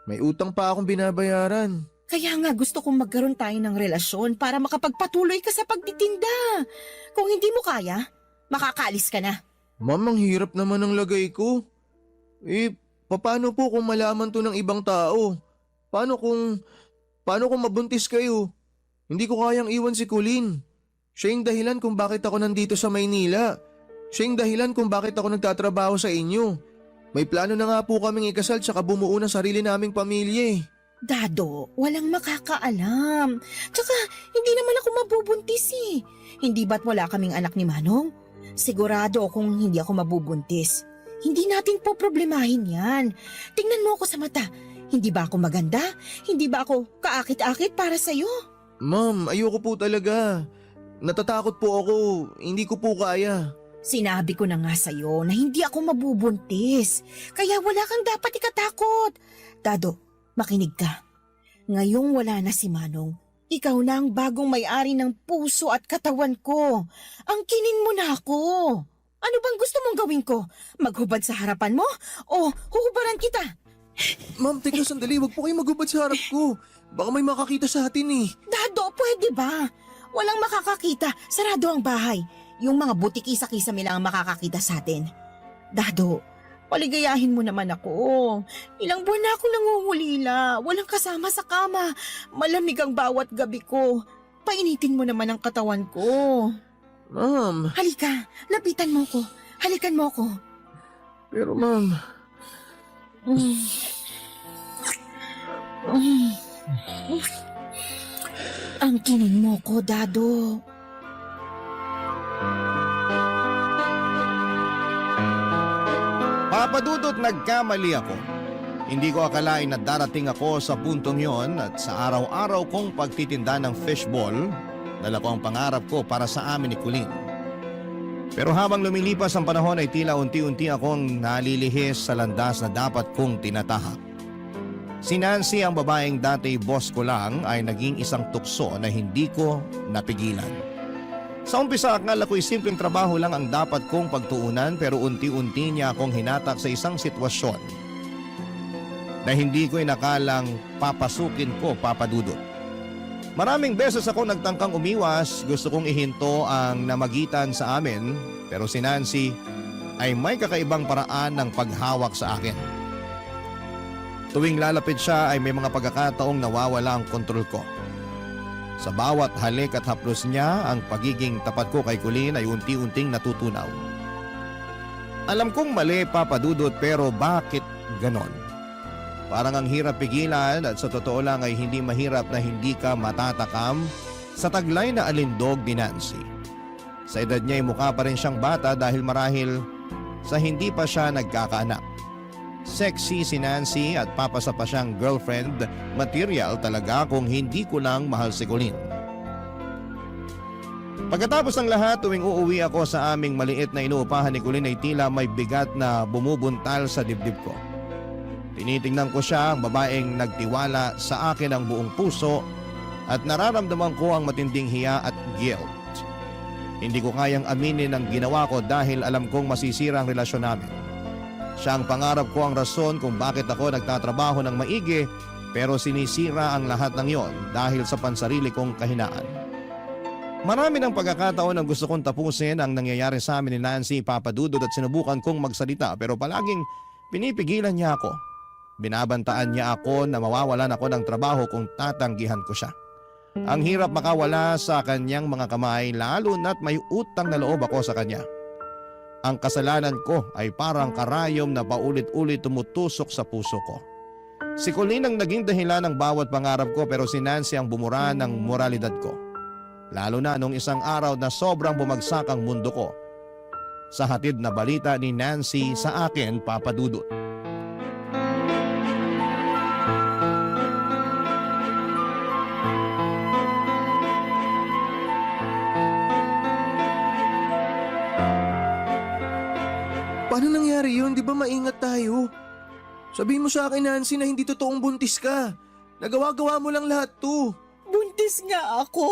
may utang pa akong binabayaran. Kaya nga gusto kong magkaroon tayo ng relasyon para makapagpatuloy ka sa pagtitinda. Kung hindi mo kaya, makakaalis ka na. Ma'am, ang hirap naman ng lagay ko. Paano po kung malaman to ng ibang tao? Paano kung mabuntis kayo? Hindi ko kayang iwan si Colleen. Siya yung dahilan kung bakit ako nandito sa Maynila. Siya yung dahilan kung bakit ako nagtatrabaho sa inyo. May plano na nga po kaming ikasal tsaka bumuo ng sarili naming pamilya eh. Dado, walang makakaalam. Tsaka, hindi naman ako mabubuntis eh. Hindi ba't wala kaming anak ni Manong? Sigurado kung hindi ako mabubuntis. Hindi natin po problemahin yan. Tingnan mo ako sa mata. Hindi ba ako maganda? Hindi ba ako kaakit-akit para sa'yo? Ma'am, ayoko po talaga. Natatakot po ako. Hindi ko po kaya. Sinabi ko na nga sa'yo na hindi ako mabubuntis. Kaya wala kang dapat ikatakot. Dado, makinig ka. Ngayong wala na si Manong, ikaw na ang bagong may-ari ng puso at katawan ko. Angkinin mo na ako. Ano bang gusto mong gawin ko? Maghubad sa harapan mo? O huhubaran kita? Ma'am, teka sandali. Huwag po kayo magubad sa harap ko. Baka may makakita sa atin eh. Dado, pwede ba? Walang makakakita. Sarado ang bahay. Yung mga butiki-sa-kisame lang ang makakakita sa atin. Dado, paligayahin mo naman ako. Ilang buwan na akong nangungulila. Walang kasama sa kama. Malamig ang bawat gabi ko. Painitin mo naman ang katawan ko. Ma'am. Halika, lapitan mo ko. Halikan mo ko. Pero ma'am. Ang kinin mo ko, Dado. Papadudot, nagkamali ako. Hindi ko akalain na darating ako sa puntong yon at sa araw-araw kong pagtitinda ng fishball, dala ko ang pangarap ko para sa amin ni Colleen. Pero habang lumilipas ang panahon ay tila unti-unti akong nalilihis sa landas na dapat kong tinatahak. Si Nancy, ang babaeng dati boss ko lang, ay naging isang tukso na hindi ko napigilan. Sa umpisa akala ko'y simpleng trabaho lang ang dapat kong pagtuunan pero unti-unti niya akong hinatak sa isang sitwasyon na hindi ko inakalang papasukin ko, Papa Dudut. Maraming beses ako nagtangkang umiwas, gusto kong ihinto ang namagitan sa amin pero si Nancy ay may kakaibang paraan ng paghawak sa akin. Tuwing lalapit siya ay may mga pagkakataong nawawala ang kontrol ko. Sa bawat halik at haplos niya, ang pagiging tapat ko kay Colleen ay unti-unting natutunaw. Alam kong mali, Papa Dudut, pero bakit ganon? Parang ang hirap pigilan at sa totoo lang ay hindi mahirap na hindi ka matatakam sa taglay na alindog ni Nancy. Sa edad niya ay mukha pa rin siyang bata dahil marahil sa hindi pa siya nagkakaanak. Sexy si Nancy at papasa pa siyang girlfriend material talaga kung hindi ko lang mahal si Colleen. Pagkatapos ng lahat, tuwing uuwi ako sa aming maliit na inuupahan ni Colleen ay tila may bigat na bumubuntal sa dibdib ko. Tinitingnan ko siya, ang babaeng nagtiwala sa akin ang buong puso at nararamdaman ko ang matinding hiya at guilt. Hindi ko kayang aminin ang ginawa ko dahil alam kong masisira ang relasyon namin. Siya ang pangarap ko, ang rason kung bakit ako nagtatrabaho ng maigi pero sinisira ang lahat ng yon dahil sa pansarili kong kahinaan. Marami ng pagkakataon ang gusto kong tapusin ang nangyayari sa amin ni Nancy, Papa Dudut at sinubukan kong magsalita pero palaging pinipigilan niya ako. Binabantaan niya ako na mawawalan ako ng trabaho kung tatanggihan ko siya. Ang hirap makawala sa kanyang mga kamay lalo na't may utang na loob ako sa kanya. Ang kasalanan ko ay parang karayom na paulit-ulit tumutusok sa puso ko. Si Colleen ang naging dahilan ng bawat pangarap ko pero si Nancy ang bumura ng moralidad ko. Lalo na nung isang araw na sobrang bumagsak ang mundo ko. Sa hatid na balita ni Nancy sa akin, Papa Dudut. Paano nangyari yun? Di ba maingat tayo? Sabihin mo sa akin, Nancy, na hindi totoong buntis ka. Nagawa-gawa mo lang lahat to. Buntis nga ako.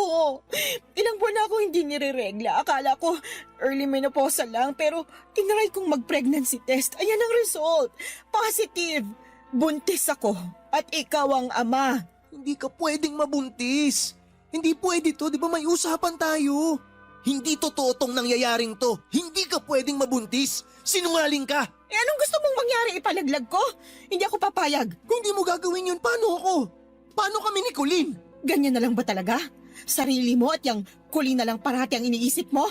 Ilang buwan na ako hindi nireregla. Akala ko early menopausal lang pero tinry kong mag-pregnancy test. Ayan ang result. Positive. Buntis ako at ikaw ang ama. Hindi ka pwedeng mabuntis. Hindi pwede to, di ba may usapan tayo? Hindi totoo tong nangyayaring to. Hindi ka pwedeng mabuntis. Sinungaling ka. Eh anong gusto mong mangyari, ipalaglag ko? Hindi ako papayag. Kung di mo gagawin yun, paano ako? Paano kami ni Colleen? Ganyan na lang ba talaga? Sarili mo at yung Colleen na lang parati ang iniisip mo?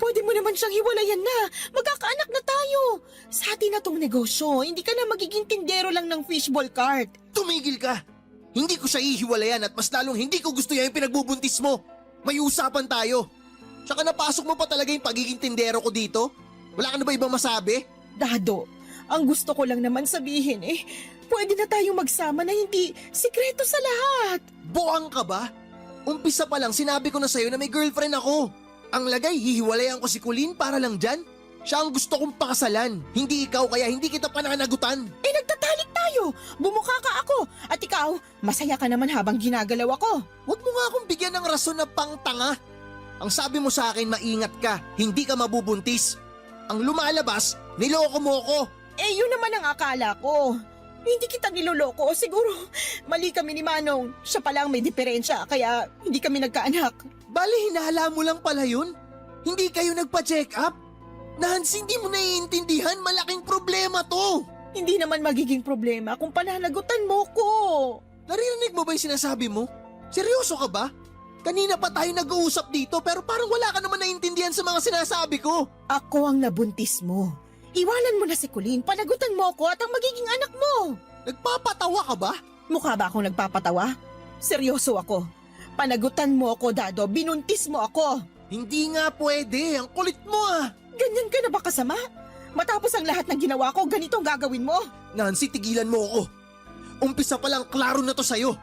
Pwede mo naman siyang hiwalayan na. Magkakaanak na tayo. Sa atin na tong negosyo, hindi ka na magiging tindero lang ng fishball cart. Tumigil ka. Hindi ko siya ihiwalayan at mas lalong hindi ko gusto yan yung pinagbubuntis mo. May usapan tayo. Tsaka napasok mo pa talaga yung pagiging tindero ko dito? Wala ka na ba ibang masabi? Dado, ang gusto ko lang naman sabihin pwede na tayong magsama na hindi sikreto sa lahat. Buang ka ba? Umpisa pa lang sinabi ko na sa'yo na may girlfriend ako. Ang lagay, hihiwalayan ko si Colleen para lang dyan? Siya ang gusto kong pakasalan. Hindi ikaw kaya hindi kita pananagutan. Nagtatalik tayo. Bumuka ka ako. At ikaw, masaya ka naman habang ginagalaw ako. Huwag mo nga akong bigyan ng rason na pangtanga. Ang sabi mo sa akin, maingat ka, hindi ka mabubuntis. Ang lumalabas, niloko mo ko. Yun naman ang akala ko. Hindi kita niloloko. Siguro, mali kami ni Manong. Siya palang may diferensya, kaya hindi kami nagkaanak. Bale, hinala mo lang pala yun? Hindi kayo nagpa-check up? Nancy, hindi mo naiintindihan, malaking problema to. Hindi naman magiging problema kung pananagutan mo ko. Narinig mo ba yung sinasabi mo? Seryoso ka ba? Kanina pa tayo nag-uusap dito pero parang wala ka naman naiintindihan sa mga sinasabi ko. Ako ang nabuntis mo. Iwanan mo na si Colleen, panagutan mo ako at ang magiging anak mo. Nagpapatawa ka ba? Mukha ba akong nagpapatawa? Seryoso ako. Panagutan mo ako, Dado. Binuntis mo ako. Hindi nga pwede. Ang kulit mo ah. Ganyan ka na ba kasama? Matapos ang lahat ng ginawa ko, ganito ang gagawin mo? Nancy, tigilan mo ako. Umpisa pa lang klaro na to sa'yo.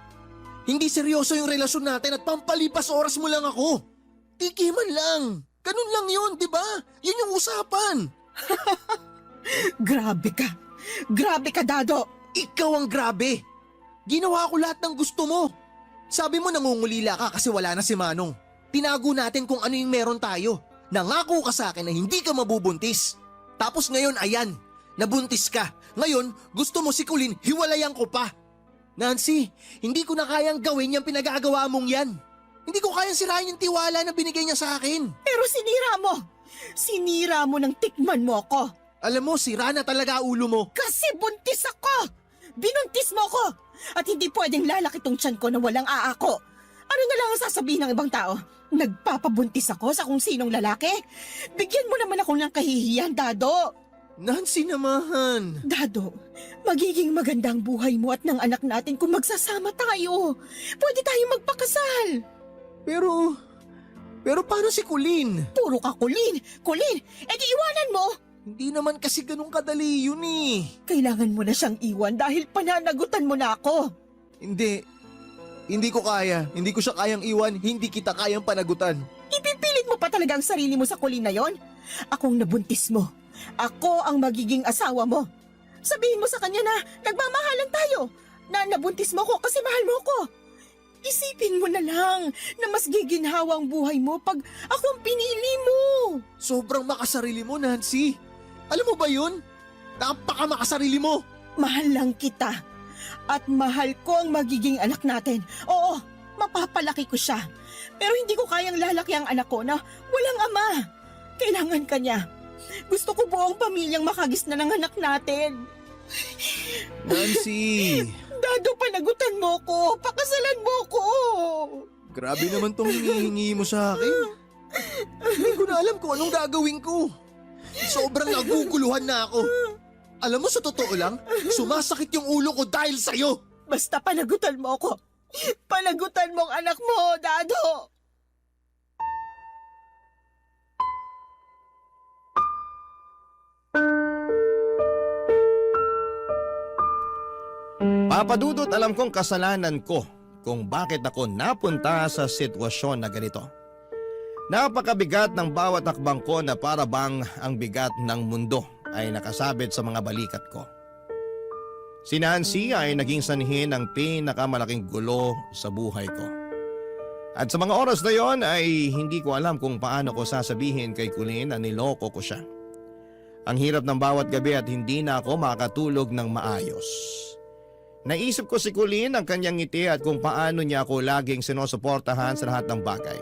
Hindi seryoso yung relasyon natin at pampalipas oras mo lang ako. Tikiman lang. Ganun lang yun, di ba? Yun yung usapan. Grabe ka. Grabe ka, Dado. Ikaw ang grabe. Ginawa ko lahat ng gusto mo. Sabi mo nangungulila ka kasi wala na si Manong. tinago natin kung ano yung meron tayo. Nangako ka sa akin na hindi ka mabubuntis. Tapos ngayon, ayan, nabuntis ka. Ngayon, gusto mo si Colleen, hiwalayan ko pa. Nancy, hindi ko na kayang gawin yung pinagagawa mong yan. Hindi ko kayang sirain yung tiwala na binigay niya sa akin. Pero sinira mo! Sinira mo nang tikman mo ako! Alam mo, sira na talaga ulo mo. Kasi buntis ako! Binuntis mo ako! At hindi pwedeng lalaki tong tiyan ko na walang aako. Ano na lang ang sasabihin ng ibang tao? Nagpapabuntis ako sa kung sinong lalaki? Bigyan mo naman ako ng kahihiyan, Dado! Nancy naman. Dado, magiging maganda ang buhay mo at ng anak natin kung magsasama tayo. Pwede tayong magpakasal. Pero paano si Colleen? Puro ka Colleen! Colleen! Edi iwanan mo! Hindi naman kasi ganun kadali yun eh. Kailangan mo na siyang iwan dahil pananagutan mo na ako. Hindi ko kaya. Hindi ko siya kayang iwan. Hindi kita kayang panagutan. Ipipilit mo pa talaga ang sarili mo sa Colleen na yon? Akong nabuntis mo. Ako ang magiging asawa mo. Sabihin mo sa kanya na nagmamahalan tayo. Na nabuntis mo ko kasi mahal mo ko. Isipin mo na lang na mas giginhawa ang buhay mo pag akong pinili mo. Sobrang makasarili mo, Nancy. Alam mo ba yun? Napaka makasarili mo. Mahal lang kita. At mahal ko ang magiging anak natin. Oo, mapapalaki ko siya. Pero hindi ko kayang lalaki ang anak ko na walang ama. Kailangan ka niya. Gusto ko buong pamilyang makagisna ng anak natin. Nancy. Dado, panagutan mo ko. Pakasalan mo ko. Grabe naman tong hinihingi mo sa akin. Hindi ko na alam kung anong gagawin ko. Sobrang naguguluhan na ako. Alam mo, sa totoo lang, sumasakit yung ulo ko dahil sa'yo. Basta panagutan mo ko. Panagutan mo ang anak mo, Dado. Papadudot, alam kong kasalanan ko kung bakit ako napunta sa sitwasyon na ganito. Napakabigat ng bawat hakbang ko na para bang ang bigat ng mundo ay nakasabit sa mga balikat ko. Si Nancy ay naging sanhi ng pinakamalaking gulo sa buhay ko. At sa mga oras na yon ay hindi ko alam kung paano ko sasabihin kay Colleen na niloko ko siya. Ang hirap ng bawat gabi at hindi na ako makatulog ng maayos. Naisip ko si Colleen, ang kanyang ngiti at kung paano niya ako laging sinusuportahan sa lahat ng bagay.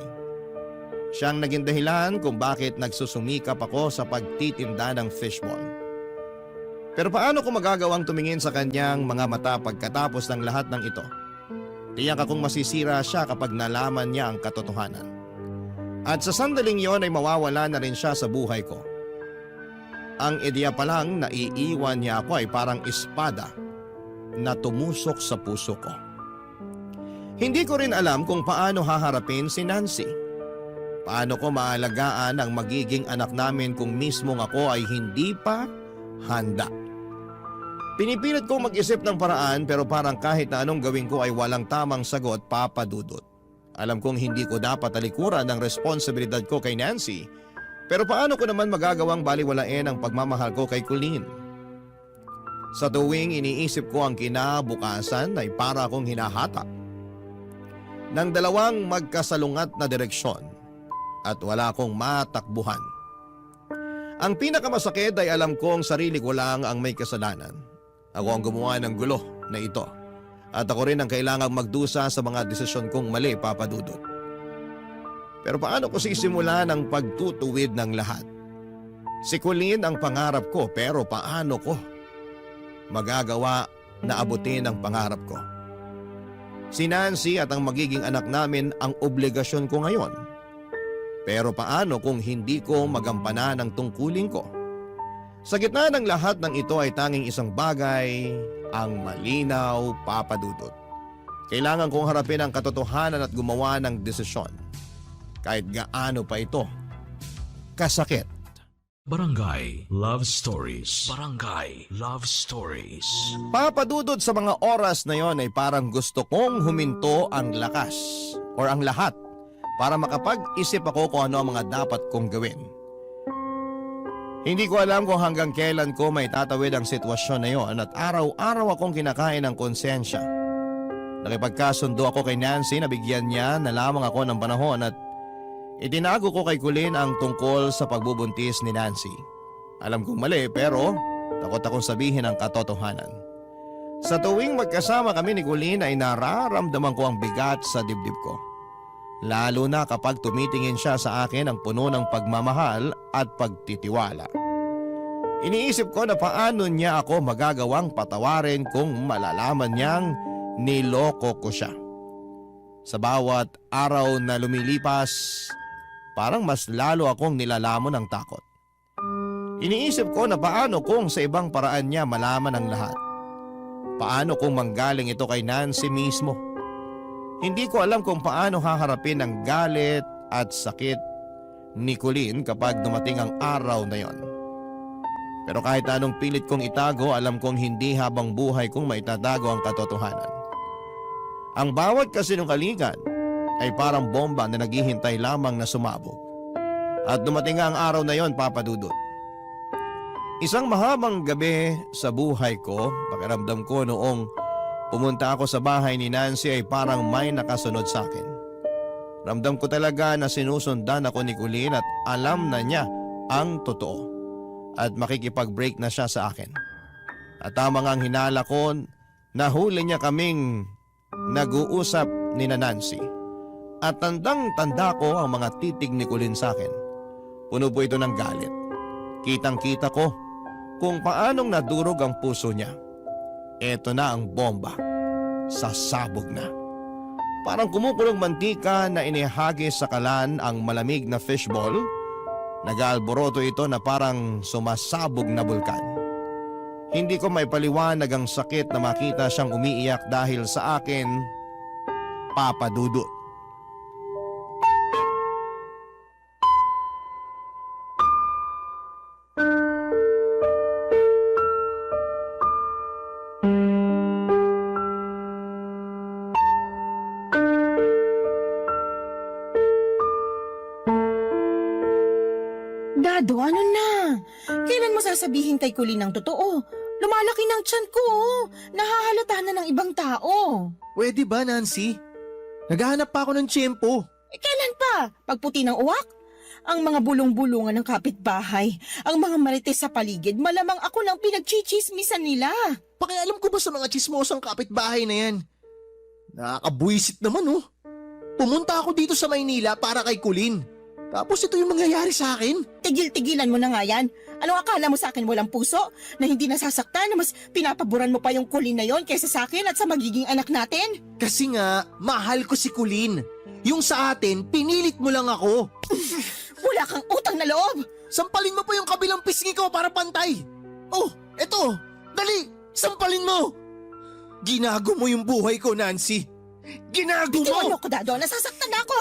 Siyang naging dahilan kung bakit nagsusumikap ako sa pagtitinda ng fishball. Pero paano ko magagawang tumingin sa kanyang mga mata pagkatapos ng lahat ng ito? Tiyak akong masisira siya kapag nalaman niya ang katotohanan. At sa sandaling yon ay mawawala na rin siya sa buhay ko. Ang ideya pa lang na iiwan niya ako ay parang espada na tumusok sa puso ko. Hindi ko rin alam kung paano haharapin si Nancy. Paano ko maalagaan ang magiging anak namin kung mismong ako ay hindi pa handa. Pinipilit ko mag-isip ng paraan pero parang kahit na anong gawin ko ay walang tamang sagot, papadudot. Alam kong hindi ko dapat talikuran ang responsibilidad ko kay Nancy, pero paano ko naman magagawang baliwalain ang pagmamahal ko kay Colleen? Sa tuwing iniisip ko ang kinabukasan ay para akong hinahatak ng dalawang magkasalungat na direksyon at wala akong matakbuhan. Ang pinakamasakit ay alam kong sarili ko lang ang may kasalanan. Ako ang gumawa ng gulo na ito at ako rin ang kailangang magdusa sa mga desisyon kong mali, papadudot. Pero paano ko sisimulan ang pagtutuwid ng lahat? Si Colleen ang pangarap ko pero paano ko magagawa na abutin ang pangarap ko? Si Nancy at ang magiging anak namin ang obligasyon ko ngayon. Pero paano kung hindi ko magampanan ang tungkulin ko? Sa gitna ng lahat ng ito ay tanging isang bagay ang malinaw, papadudot. Kailangan kong harapin ang katotohanan at gumawa ng desisyon. Kahit gaano pa ito kasakit. Barangay Love Stories. Barangay Love Stories. Papadudod sa mga oras na yon ay parang gusto kong huminto ang lakas or ang lahat para makapag-isip ako kung ano ang mga dapat kong gawin. Hindi ko alam kung hanggang kailan ko may tatawid ang sitwasyon na yon at araw-araw akong kinakain ng konsensya. Nakipagkasundo ako kay Nancy na bigyan niya na lamang ako ng panahon at Itinago ko kay Colleen ang tungkol sa pagbubuntis ni Nancy. Alam kong mali pero takot akong sabihin ang katotohanan. Sa tuwing magkasama kami ni Colleen ay nararamdaman ko ang bigat sa dibdib ko. Lalo na kapag tumitingin siya sa akin ang puno ng pagmamahal at pagtitiwala. Iniisip ko na paano niya ako magagawang patawarin kung malalaman niyang niloko ko siya. Sa bawat araw na lumilipas, parang mas lalo akong nilalamon ng takot. Iniisip ko na paano kung sa ibang paraan niya malaman ang lahat. Paano kung manggaling ito kay Nancy mismo? Hindi ko alam kung paano haharapin ang galit at sakit ni Colleen kapag dumating ang araw na yon. Pero kahit anong pilit kong itago, alam kong hindi habang buhay kong maitatago ang katotohanan. Ang bawat kasinungalingan ay parang bomba na naghihintay lamang na sumabog. At dumating nga ang araw na yon, Papa Dudut. Isang mahabang gabi sa buhay ko, pakiramdam ko noong pumunta ako sa bahay ni Nancy ay parang may nakasunod sa akin. Ramdam ko talaga na sinusundan ako ni Colleen at alam na niya ang totoo. At makikipag-break na siya sa akin. At tama nga ang hinala ko, nahuli niya kaming nag-uusap ni Nancy. At tandang-tanda ko ang mga titig ni Colleen sa akin. Puno po ito ng galit. Kitang-kita ko kung paanong nadurog ang puso niya. Eto na ang bomba. Sasabog na. Parang kumukulong mantika na inihagis sa kalan ang malamig na fishball. Nag-aalboroto ito na parang sumasabog na bulkan. Hindi ko maipaliwanag ang sakit na makita siyang umiiyak dahil sa akin, Papa Dudut. Dado, ano na? Kailan mo sasabihin kay Colleen ang totoo? Lumalaki ng tiyan ko, oh. Nahahalata na ng ibang tao. Pwede ba, Nancy? Naghahanap pa ako ng tiyempo. Kailan pa? Pagputi ng uwak? Ang mga bulong-bulungan ng kapitbahay, ang mga marites sa paligid, malamang ako nang pinagchichismisan nila. Pakialam ko ba sa mga chismosang kapitbahay na yan? Nakakabuisit naman, oh. Pumunta ako dito sa Maynila para kay Colleen. Tapos ito yung mangyayari sa akin. Tigil-tigilan mo na nga yan. Anong akala mo sa akin walang puso? Na hindi nasasaktan na mas pinapaboran mo pa yung Colleen na yon kaysa sa akin at sa magiging anak natin? Kasi nga, mahal ko si Colleen. Yung sa atin, pinilit mo lang ako. Wala kang utang na loob! Sampalin mo pa yung kabilang pisngi ko para pantay. Oh, eto. Dali, sampalin mo. Ginago mo yung buhay ko, Nancy. Ginago mo! Tiwala ko, Dado. Nasasaktan na ako!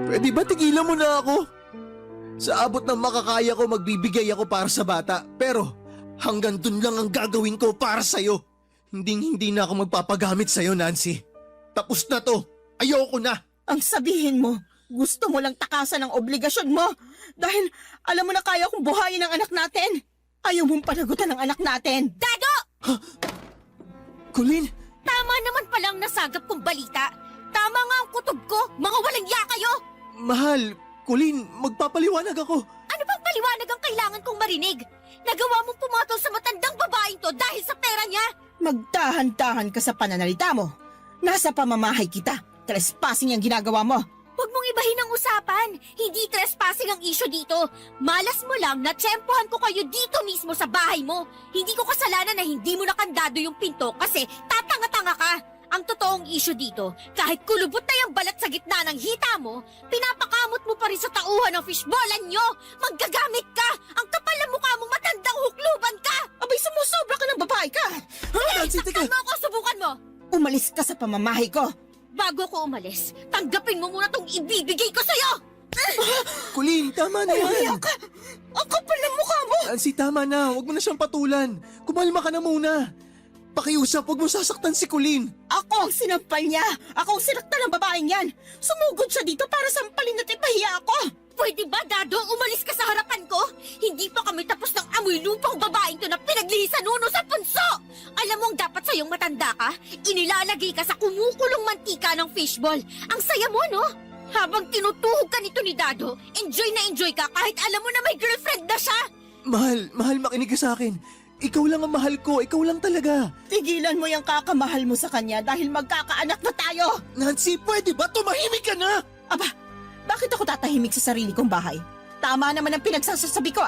Pwede ba tigilan mo na ako? Sa abot ng makakaya ko, magbibigay ako para sa bata. Pero hanggang dun lang ang gagawin ko para sa'yo. Hindi na ako magpapagamit sa'yo, Nancy. Tapos na to. Ayoko na. Ang sabihin mo, gusto mo lang takasan ang obligasyon mo. Dahil alam mo na kaya kong buhayin ang anak natin. Ayaw mong panagutan ang anak natin. Dado! Colleen, Tama naman palang nasagap kong balita. Tama nga ang kutob ko. Mga walang ya kayo. mahal. Colleen, magpapaliwanag ako. Ano bang paliwanag ang kailangan kong marinig? Nagawa mong pumatol sa matandang babaeng to dahil sa pera niya. Magdahan-dahan ka sa pananalita mo. Nasa pamamahay kita. Trespassing ang ginagawa mo. Huwag mong ibahin ang usapan. Hindi trespassing ang issue dito. Malas mo lang na tsempohan ko kayo dito mismo sa bahay mo. Hindi ko kasalanan na hindi mo nakandado yung pinto kasi tatanga-tanga ka. Ang totoong issue dito, kahit kulubot na yung balat sa gitna ng hita mo, pinapakamot mo pa rin sa tauhan ng fishballan nyo. Maggagamit ka. Ang kapal na mukha mong matandang hukluban ka. Abay, sumusobra ka ng babae ka. Nancy, teka. Saktan mo ako, subukan mo. Umalis ka sa pamamahay ko. Bago ko umalis, tanggapin mo muna tong ibibigay ko sa'yo! Colleen, tama na yan. ka. Ang kapal ng mukha mo. Nancy, tama na. Huwag mo na siyang patulan. Kumalma ka na muna. Pakiusap, huwag mo sasaktan si Colleen. Ako ang sinampal niya. Ako ang sinaktan ng babaeng yan. Sumugod siya dito para sampalin at ipahiya ako. Pwede ba, Dado, umalis ka sa harapan ko? Hindi pa kami tapos ng amoy lupang babaeng to na pinaglihisan uno sa punso! Alam mo ang dapat sa'yong matanda ka ka, inilalagay ka sa kumukulong mantika ng fishball. Ang saya mo, no? Habang tinutuhog ka nito ni Dado, enjoy ka kahit alam mo na may girlfriend na siya. Mahal, makinig ka sa akin. Ikaw lang ang mahal ko, ikaw lang talaga. Tigilan mo yung kakamahal mo sa kanya dahil magkakaanak na tayo! Nancy, pwede ba tumahimik ka na? Aba, bakit ako tatahimik sa sarili kong bahay? Tama naman ang pinagsasabi ko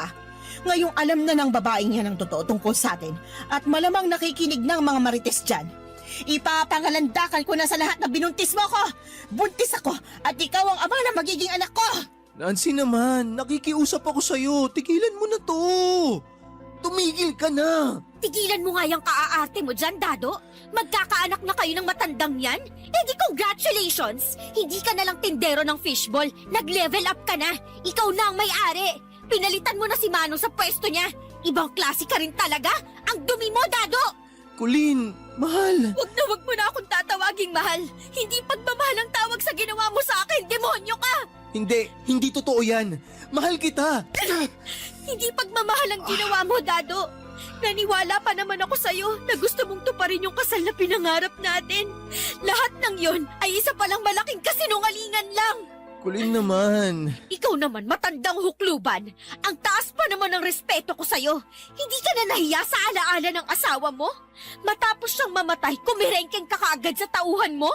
Ngayong alam na ng babaeng yan ang totoo tungkol sa atin at malamang nakikinig ng mga marites dyan. Ipapangalandakan ko na sa lahat na binuntis mo ko! Buntis ako at ikaw ang ama na magiging anak ko! Nancy naman, nakikiusap ako sa'yo. Tigilan mo na to. Tumigil ka na. Tigilan mo nga yung kaaarte mo dyan, Dado. Magkakaanak na kayo ng matandang yan? Eh di congratulations! Hindi ka na lang tindero ng fishball. Nag-level up ka na. Ikaw na ang may-ari. Pinalitan mo na si Manong sa pwesto niya. Ibang klase ka rin talaga. Ang dumi mo, Dado! Colleen, mahal. Wag mo na akong tatawaging mahal. Hindi pagmamahal ang tawag sa ginawa mo sa akin. Demonyo ka! Hindi totoo yan. Mahal kita. Hindi pagmamahal ang ginawa mo, Dado. Naniwala pa naman ako sa'yo na gusto mong tuparin yung kasal na pinangarap natin. Lahat ng yon ay isa palang malaking kasinungalingan lang. Colleen naman. Ikaw naman, matandang hukluban. Ang taas pa naman ng respeto ko sa'yo. Hindi ka na nahiya sa alaala ng asawa mo? Matapos siyang mamatay, kumirengkeng ka kaagad sa tauhan mo?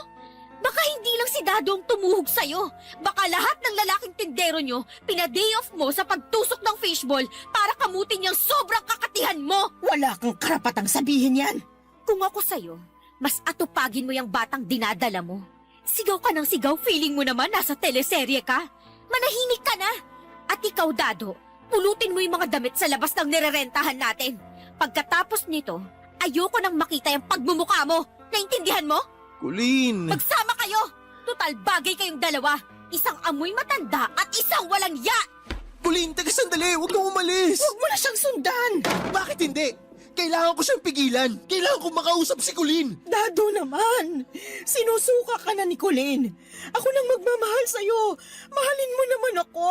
Baka hindi lang si Dado ang tumuhog sa'yo. Baka lahat ng lalaking tindero nyo, pina-day off mo sa pagtusok ng fishball para kamutin yung sobrang kakatihan mo. Wala kang karapatang sabihin yan! Kung ako sa'yo, mas atupagin mo yung batang dinadala mo. Sigaw ka ng sigaw, feeling mo naman nasa teleserye ka. Manahimik ka na. At ikaw, Dado, pulutin mo yung mga damit sa labas ng nirerentahan natin. Pagkatapos nito, ayoko nang makita yung pagmumukha mo. Naintindihan mo? Colleen. Magsama kayo! Total bagay kayong dalawa. Isang amoy matanda at isang walang ya! Colleen, taga sandali. Huwag kang umalis. Huwag mo na siyang sundan! Bakit hindi? Kailangan ko siyang pigilan. Kailangan ko makausap si Colleen. Dado naman! Sinusuka ka na ni Colleen. Ako nang magmamahal sa'yo. Mahalin mo naman ako.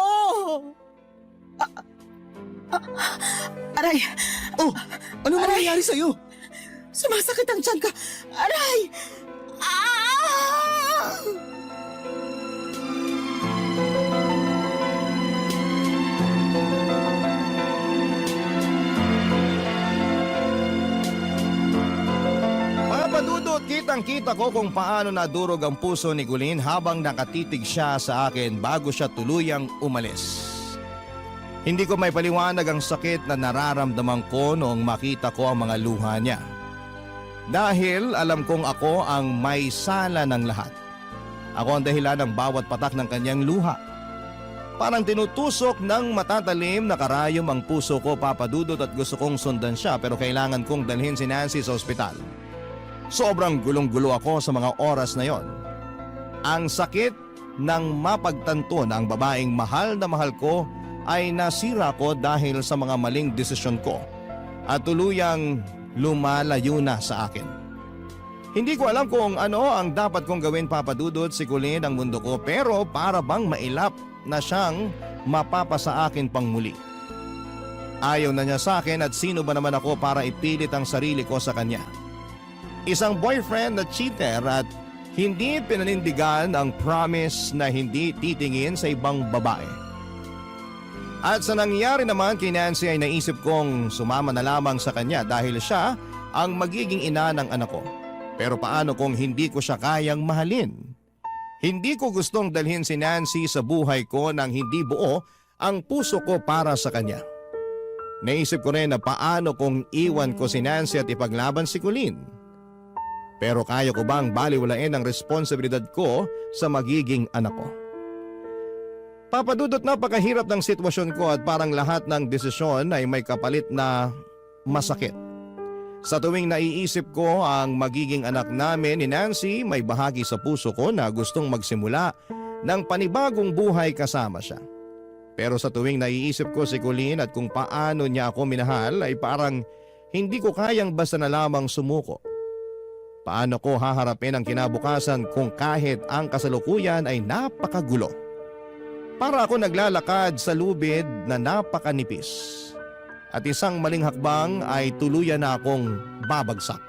Aray! Oh, ano nangyayari sa'yo? Sumasakit ang tiyan ka. Aray! Ah! Papadudot, kitang-kita ko kung paano nadurog ang puso ni Colleen habang nakatitig siya sa akin bago siya tuluyang umalis. Hindi ko may paliwanag ang sakit na nararamdaman ko noong makita ko ang mga luha niya. Dahil alam kong ako ang may sala ng lahat. Ako ang dahilan ng bawat patak ng kanyang luha. Parang tinutusok ng matatalim na karayom ang puso ko, Papadudot, at gusto kong sundan siya pero kailangan kong dalhin si Nancy sa ospital. Sobrang gulong-gulo ako sa mga oras na yon. Ang sakit ng mapagtanto na ang babaeng mahal na mahal ko ay nasira ko dahil sa mga maling desisyon ko at tuluyang lumalayo na sa akin. Hindi ko alam kung ano ang dapat kong gawin, Papadudot, si Colleen ang mundo ko, pero para bang mailap na siyang mapapasa akin pang muli. Ayaw na niya sa akin at sino ba naman ako para ipilit ang sarili ko sa kanya. Isang boyfriend na cheater at hindi pinanindigan ang promise na hindi titingin sa ibang babae. At sa nangyari naman kay Nancy ay naisip kong sumama na lamang sa kanya dahil siya ang magiging ina ng anak ko. Pero paano kung hindi ko siya kayang mahalin? Hindi ko gustong dalhin si Nancy sa buhay ko nang hindi buo ang puso ko para sa kanya. Naisip ko rin na paano kung iwan ko si Nancy at ipaglaban si Colleen. Pero kaya ko bang baliwalain ang responsibilidad ko sa magiging anak ko? Papadudot, napakahirap ng sitwasyon ko at parang lahat ng desisyon ay may kapalit na masakit. Sa tuwing naiisip ko ang magiging anak namin ni Nancy, may bahagi sa puso ko na gustong magsimula ng panibagong buhay kasama siya. Pero sa tuwing naiisip ko si Colleen at kung paano niya ako minahal ay parang hindi ko kayang basta na lamang sumuko. Paano ko haharapin ang kinabukasan kung kahit ang kasalukuyan ay napakagulo? Para ako naglalakad sa lubid na napakanipis. At isang maling hakbang ay tuluyan na akong babagsak.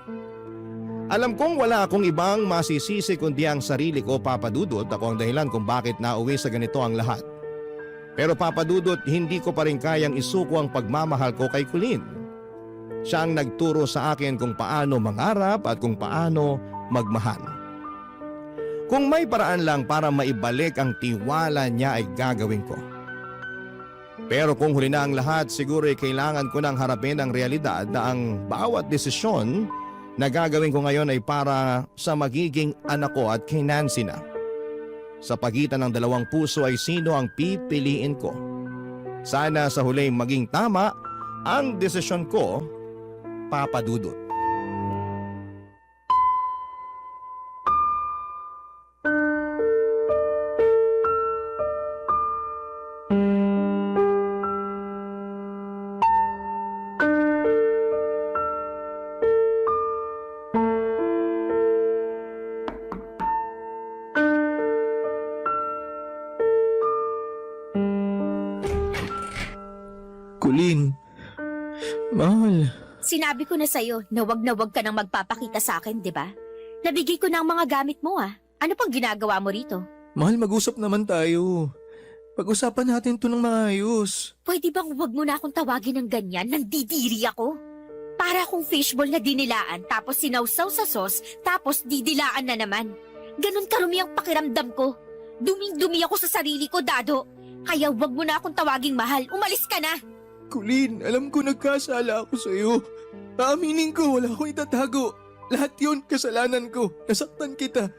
Alam kong wala akong ibang masisisi kundi ang sarili ko, Papa Dudut. Ako ang dahilan kung bakit nauwi sa ganito ang lahat. Pero Papa Dudut, hindi ko pa rin kayang isuko ang pagmamahal ko kay Colleen. Siya ang nagturo sa akin kung paano mangarap at kung paano magmahal. Kung may paraan lang para maibalik ang tiwala niya ay gagawin ko. Pero kung huli na ang lahat, siguro ay kailangan ko nang harapin ang realidad na ang bawat desisyon na gagawin ko ngayon ay para sa magiging anak ko at kay Nancy na. Sa pagitan ng dalawang puso ay sino ang pipiliin ko. Sana sa huli maging tama ang desisyon ko, Papa Dudut. Colleen, mahal. Sinabi ko na sa'yo na wag ka nang magpapakita sa akin, di ba? Nabigay ko na ang mga gamit mo ah. Ano pang ginagawa mo rito? Mahal, mag-usap naman tayo. Pag-usapan natin to ng maayos. Pwede bang wag mo na akong tawagin ng ganyan? Nandidiri ako. Para akong fishball na dinilaan tapos sinawsaw sa sauce tapos didilaan na naman. Ganon karumi ang pakiramdam ko. Duming-dumi ako sa sarili ko, Dado. Kaya wag mo na akong tawaging mahal. Umalis ka na. Colleen, alam ko nagkasala ako sa'yo. Aaminin ko, wala akong itatago. Lahat yun, kasalanan ko. Nasaktan kita.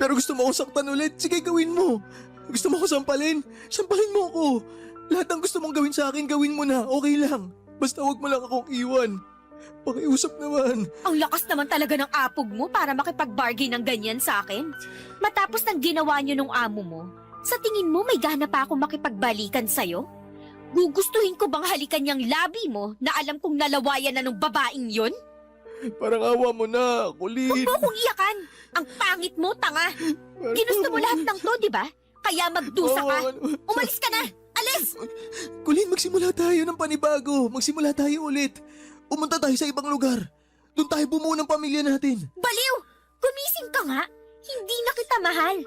Pero gusto mo akong saktan ulit, sige gawin mo. Gusto mo ako sampalin? Sampalin mo ako. Lahat ng gusto mong gawin sa akin, gawin mo na. Okay lang. Basta wag mo lang akong iwan. Pakiusap naman. Ang lakas naman talaga ng apog mo para makipag-bargain ng ganyan sa akin. Matapos ng ginawa niyo nung amo mo, sa tingin mo may gana pa akong makipagbalikan sa'yo? Gugustuhin ko bang halikan niyang labi mo na alam kong nalawayan na nung babaeng yun? Parang awa mo na, Huwag Colleen. mo akong iyakan! Ang pangit mo, tanga! Ginusto mo lahat ng to, di ba? Kaya magdusa ka! Umalis ka na! Alis! Colleen, magsimula tayo ng panibago. Magsimula tayo ulit. Umunta tayo sa ibang lugar. Doon tayo bumuo ng pamilya natin. Baliw! Gumising ka nga! Hindi na kita mahal!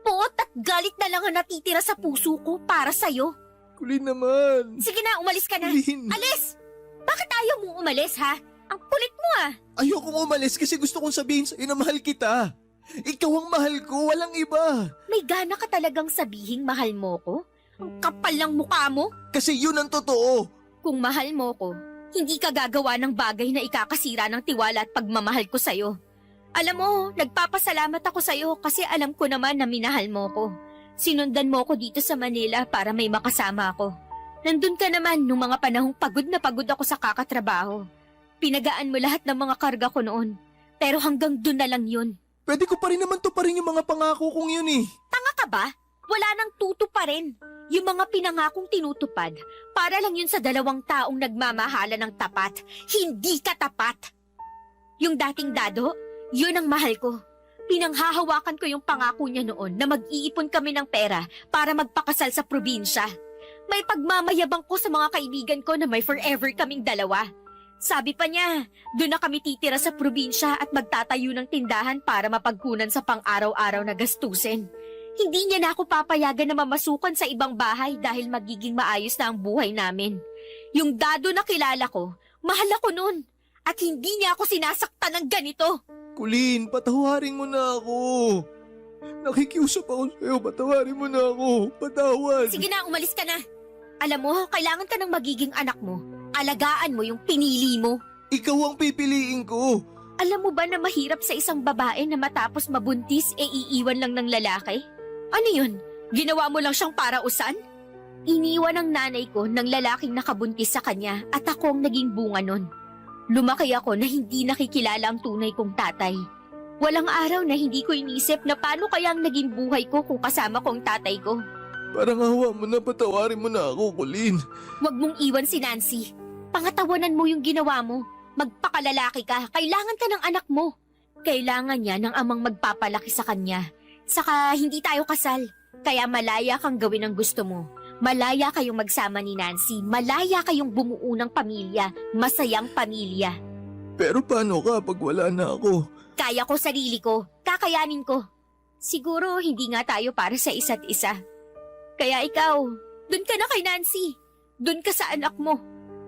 Puot at galit na lang ang natitira sa puso ko para sa'yo. Colleen naman. Sige na, umalis ka na! Colleen. Alis! Bakit ayaw mong umalis, ha? Ang kulit mo, ah! Ayokong umalis kasi gusto kong sabihin sa'yo na mahal kita. Ikaw ang mahal ko, walang iba. May gana ka talagang sabihing mahal mo ko? Ang kapal ng mukha mo? Kasi yun ang totoo. Kung mahal mo ko, hindi ka gagawa ng bagay na ikakasira ng tiwala at pagmamahal ko sa'yo. Alam mo, nagpapasalamat ako sa'yo kasi alam ko naman na minahal mo ko. Sinundan mo ko dito sa Manila para may makasama ako. Nandun ka naman nung mga panahong pagod na pagod ako sa kakatrabaho. Pinagaan mo lahat ng mga karga ko noon. Pero hanggang dun na lang yun. Pwede ko pa rin naman to pa rin yung mga pangako kong yun eh. Tanga ka ba? Wala nang tuto pa rin. Yung mga pinangakong tinutupad, para lang yun sa dalawang taong nagmamahala ng tapat. Hindi ka tapat. Yung dating Dado, yun ang mahal ko. Pinanghahawakan ko yung pangako niya noon na mag-iipon kami ng pera para magpakasal sa probinsya. May pagmamayabang ko sa mga kaibigan ko na may forever kaming dalawa. Sabi pa niya, doon na kami titira sa probinsya at magtatayo ng tindahan para mapagkunan sa pang-araw-araw na gastusin. Hindi niya na ako papayagan na mamasukan sa ibang bahay dahil magiging maayos na ang buhay namin. Yung Dado na kilala ko, mahal ako noon. At hindi niya ako sinasaktan ng ganito. Colleen, patawarin mo na ako. Nakikiusap ako sa'yo, patawarin mo na ako. Patawad. Sige na, umalis ka na. Alam mo, kailangan ka ng magiging anak mo. Alagaan mo yung pinili mo. Ikaw ang pipiliin ko. Alam mo ba na mahirap sa isang babae na matapos mabuntis iiwan lang ng lalaki? Ano yun? Ginawa mo lang siyang parausan? Iniwan ng nanay ko ng lalaking nakabuntis sa kanya at ako ang naging bunga nun. Lumaki ako na hindi nakikilala ang tunay kong tatay. Walang araw na hindi ko inisip na paano kaya ang naging buhay ko kung kasama ko ang tatay ko. Parang awa mo na, patawarin mo na ako, Colleen. Huwag mong iwan si Nancy. Pangatawanan mo yung ginawa mo. Magpakalalaki ka. Kailangan ka ng anak mo. Kailangan niya ng amang magpapalaki sa kanya. Saka hindi tayo kasal. Kaya malaya kang gawin ang gusto mo. Malaya kayong magsama ni Nancy. Malaya kayong bumuo ng pamilya. Masayang pamilya. Pero paano ka pag wala na ako? Kaya ko sarili ko. Kakayanin ko. Siguro hindi nga tayo para sa isa't isa. Kaya ikaw, dun ka na kay Nancy. Dun ka sa anak mo.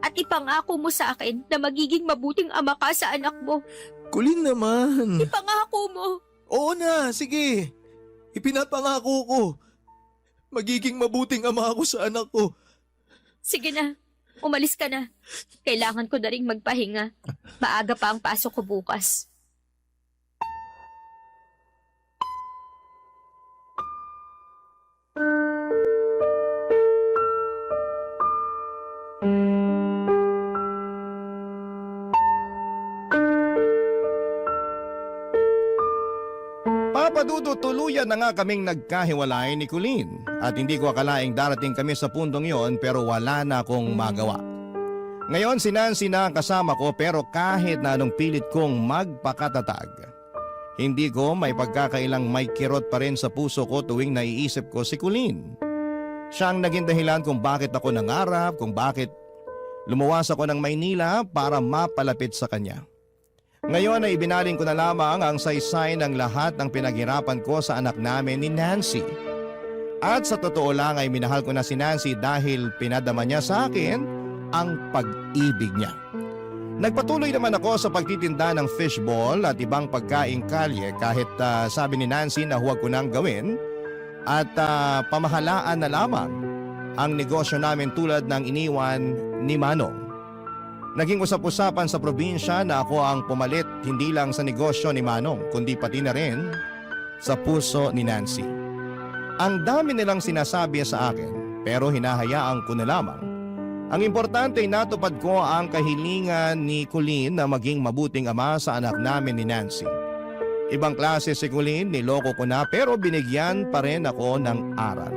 At ipangako mo sa akin na magiging mabuting ama ka sa anak mo. Kulin naman. Ipangako mo. Oo na, sige. Ipinapangako ko. Magiging mabuting ama ako sa anak ko. Sige na. Umalis ka na. Kailangan ko na rin magpahinga. Maaga pa ang pasok ko bukas. Papadudo, tuluyan na nga kaming nagkahiwalay ni Colleen at hindi ko akalaing darating kami sa puntong yon pero wala na akong magawa. Ngayon si Nancy na ang kasama ko pero kahit na anong pilit kong magpakatatag, hindi ko may pagkakailang may kirot pa rin sa puso ko tuwing naiisip ko si Colleen. Siya ang naging dahilan kung bakit ako nangarap, kung bakit lumuwas ako ng Maynila para mapalapit sa kanya. Ngayon ay ibinaling ko na lamang ang saysay ng lahat ng pinaghirapan ko sa anak namin ni Nancy. At sa totoo lang ay minahal ko na si Nancy dahil pinadama niya sa akin ang pag-ibig niya. Nagpatuloy naman ako sa pagtitinda ng fishball at ibang pagkaing kalye kahit sabi ni Nancy na huwag ko nang gawin at pamahalaan na lamang ang negosyo namin tulad ng iniwan ni Manong. Naging usap-usapan sa probinsya na ako ang pumalit hindi lang sa negosyo ni Manong kundi pati na rin sa puso ni Nancy. Ang dami nilang sinasabi sa akin pero hinahayaan ko na lamang. Ang importante ay natupad ko ang kahilingan ni Colleen na maging mabuting ama sa anak namin ni Nancy. Ibang klase si Colleen, niloko ko na pero binigyan pa rin ako ng aral.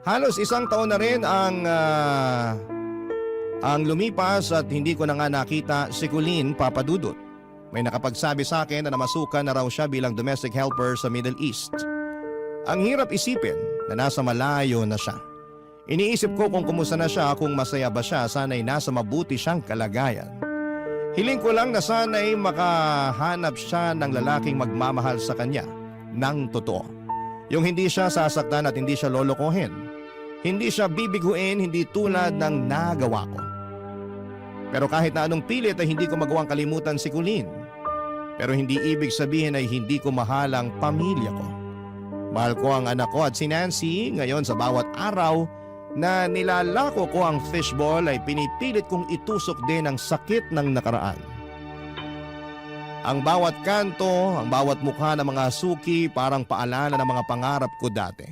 Halos 1 taon na rin ang lumipas at hindi ko na nga nakita si Colleen, Papadudot. May nakapagsabi sa akin na namasukan na raw siya bilang domestic helper sa Middle East. Ang hirap isipin na nasa malayo na siya. Iniisip ko kung kumusta na siya, kung masaya ba siya, sana'y nasa mabuti siyang kalagayan. Hiling ko lang na sana'y makahanap siya ng lalaking magmamahal sa kanya ng totoo. Yung hindi siya sasaktan at hindi siya lolokohin. Hindi siya bibiguin, hindi tulad ng nagawa ko. Pero kahit na anong pilit ay hindi ko magawang kalimutan si Colleen. Pero hindi ibig sabihin ay hindi ko mahal ang pamilya ko. Mahal ko ang anak ko at si Nancy. Ngayon sa bawat araw na nilalako ko ang fishball ay pinipilit kong itusok din ang sakit ng nakaraan. Ang bawat kanto, ang bawat mukha ng mga suki parang paalala ng mga pangarap ko dati.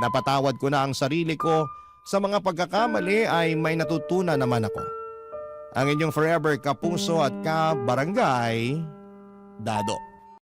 Napatawad ko na ang sarili ko, sa mga pagkakamali ay may natutunan naman ako. Ang inyong forever kapuso at kabarangay, Dado.